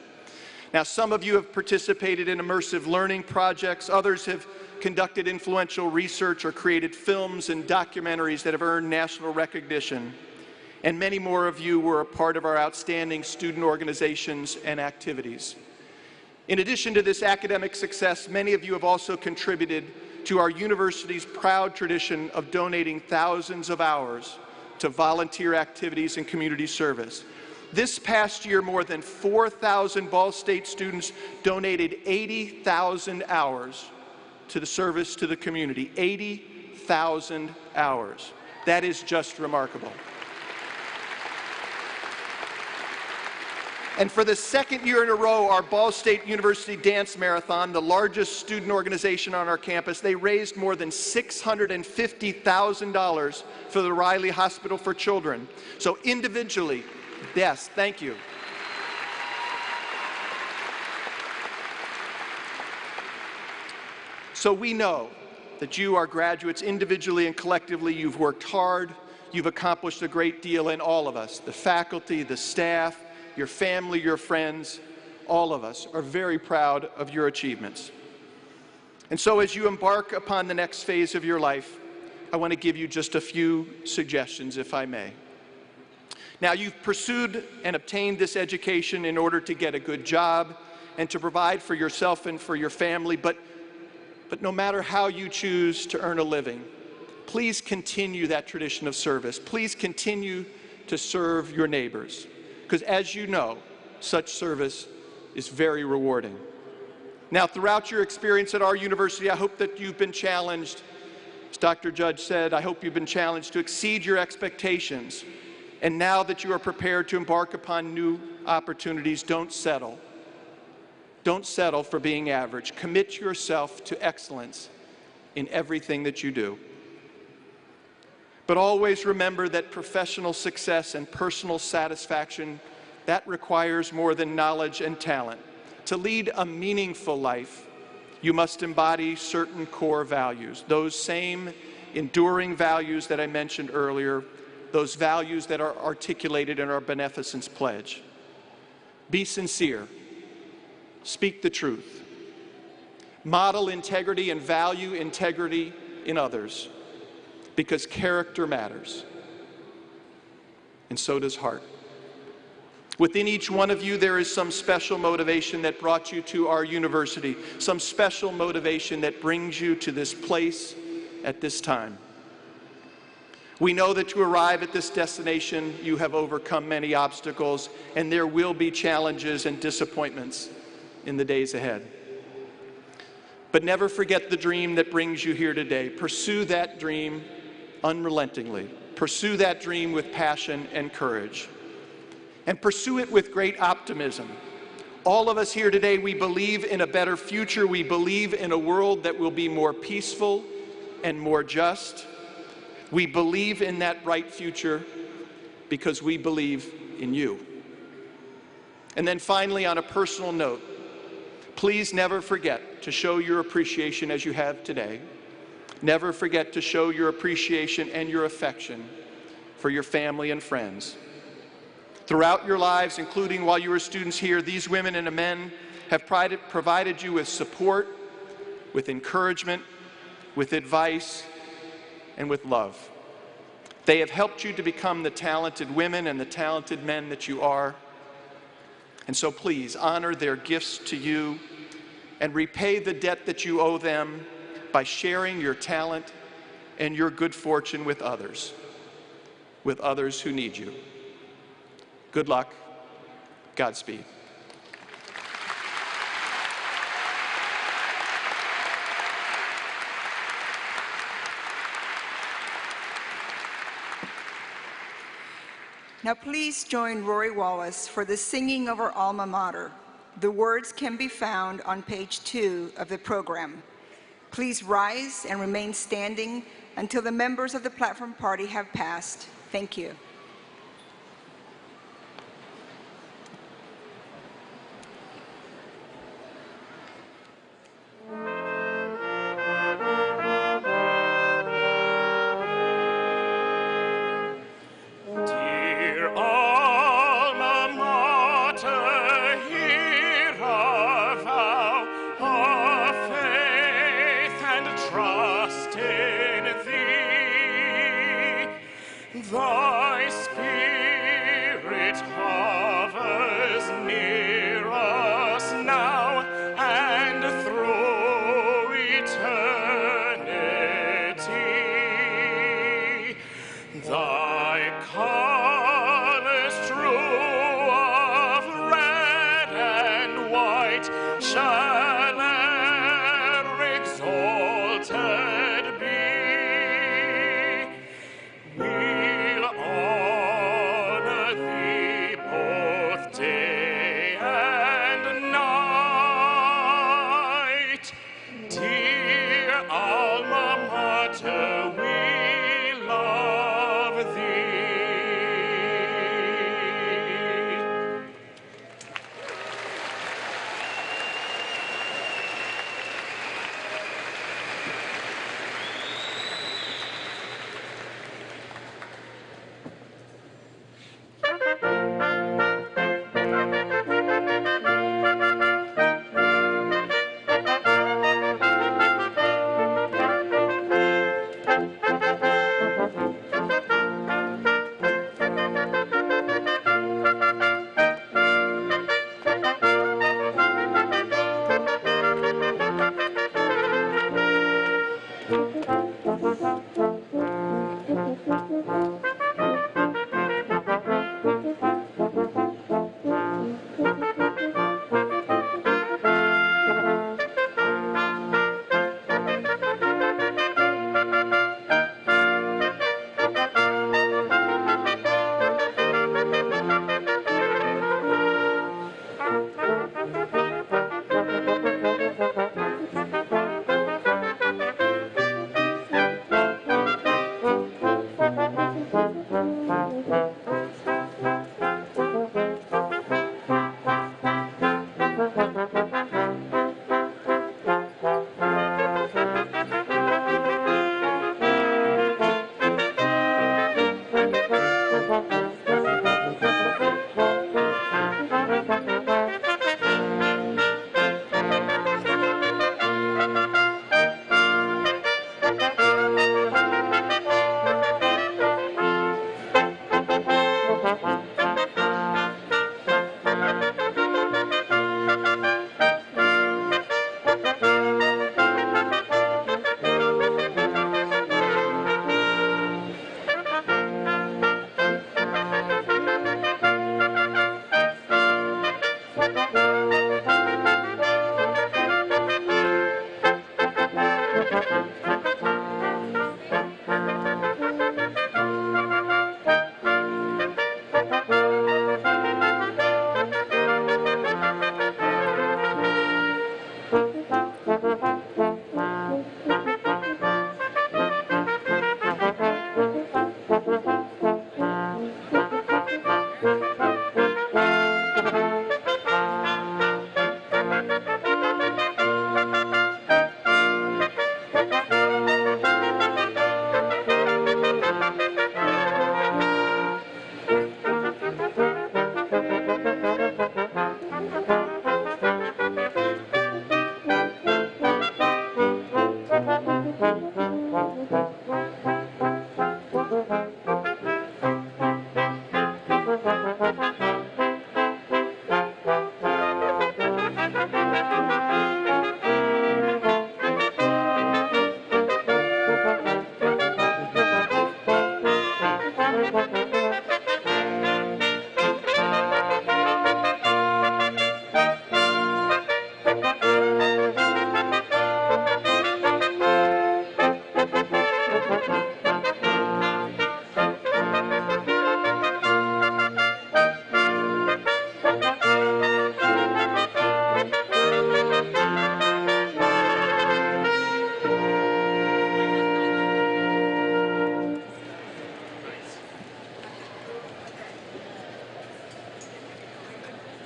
Now, some of you have participated in immersive learning projects. Others have conducted influential research or created films and documentaries that have earned national recognition. And many more of you were a part of our outstanding student organizations and activities. In addition to this academic success, many of you have also contributed to our university's proud tradition of donating thousands of hours to volunteer activities and community service. This past year, more than 4,000 Ball State students donated 80,000 hours to the service to the community. 80,000 hours. That is just remarkable. And for the second year in a row, our Ball State University Dance Marathon, the largest student organization on our campus, they raised more than $650,000 for the Riley Hospital for Children. So individually, yes, thank you. So we know that you, our graduates, individually and collectively, you've worked hard, you've accomplished a great deal, and all of us, the faculty, the staff, your family, your friends, all of us are very proud of your achievements. And so as you embark upon the next phase of your life, I want to give you just a few suggestions, if I may. Now, you've pursued and obtained this education in order to get a good job and to provide for yourself and for your family, but no matter how you choose to earn a living, please continue that tradition of service. Please continue to serve your neighbors, because as you know, such service is very rewarding. Now, throughout your experience at our university, I hope that you've been challenged. As Dr. Judge said, I hope you've been challenged to exceed your expectations. And now that you are prepared to embark upon new opportunities, don't settle. Don't settle for being average. Commit yourself to excellence in everything that you do. But always remember that professional success and personal satisfaction, that requires more than knowledge and talent. To lead a meaningful life, you must embody certain core values, those same enduring values that I mentioned earlier, those values that are articulated in our Beneficence Pledge. Be sincere. Speak the truth. Model integrity and value integrity in others, because character matters, and so does heart. Within each one of you, there is some special motivation that brought you to our university, some special motivation that brings you to this place at this time. We know that to arrive at this destination, you have overcome many obstacles, and there will be challenges and disappointments in the days ahead. But never forget the dream that brings you here today. Pursue that dream unrelentingly. Pursue that dream with passion and courage. And pursue it with great optimism. All of us here today, we believe in a better future. We believe in a world that will be more peaceful and more just. We believe in that bright future because we believe in you. And then finally, on a personal note, please never forget to show your appreciation as you have today. Never forget to show your appreciation and your affection for your family and friends. Throughout your lives, including while you were students here, these women and men have provided you with support, with encouragement, with advice, and with love. They have helped you to become the talented women and the talented men that you are. And so please honor their gifts to you and repay the debt that you owe them by sharing your talent and your good fortune with others who need you. Good luck. Godspeed. Now please join Rory Wallace for the singing of our alma mater. The words can be found on page 2 of the program. Please rise and remain standing until the members of the platform party have passed. Thank you. Thy Spirit hovers near us now and through eternity. Thy colors true of red and white shall e'er exalted be. We'll honor thee both day and night. Dear alma mater, we love thee.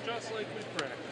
Just like we practiced.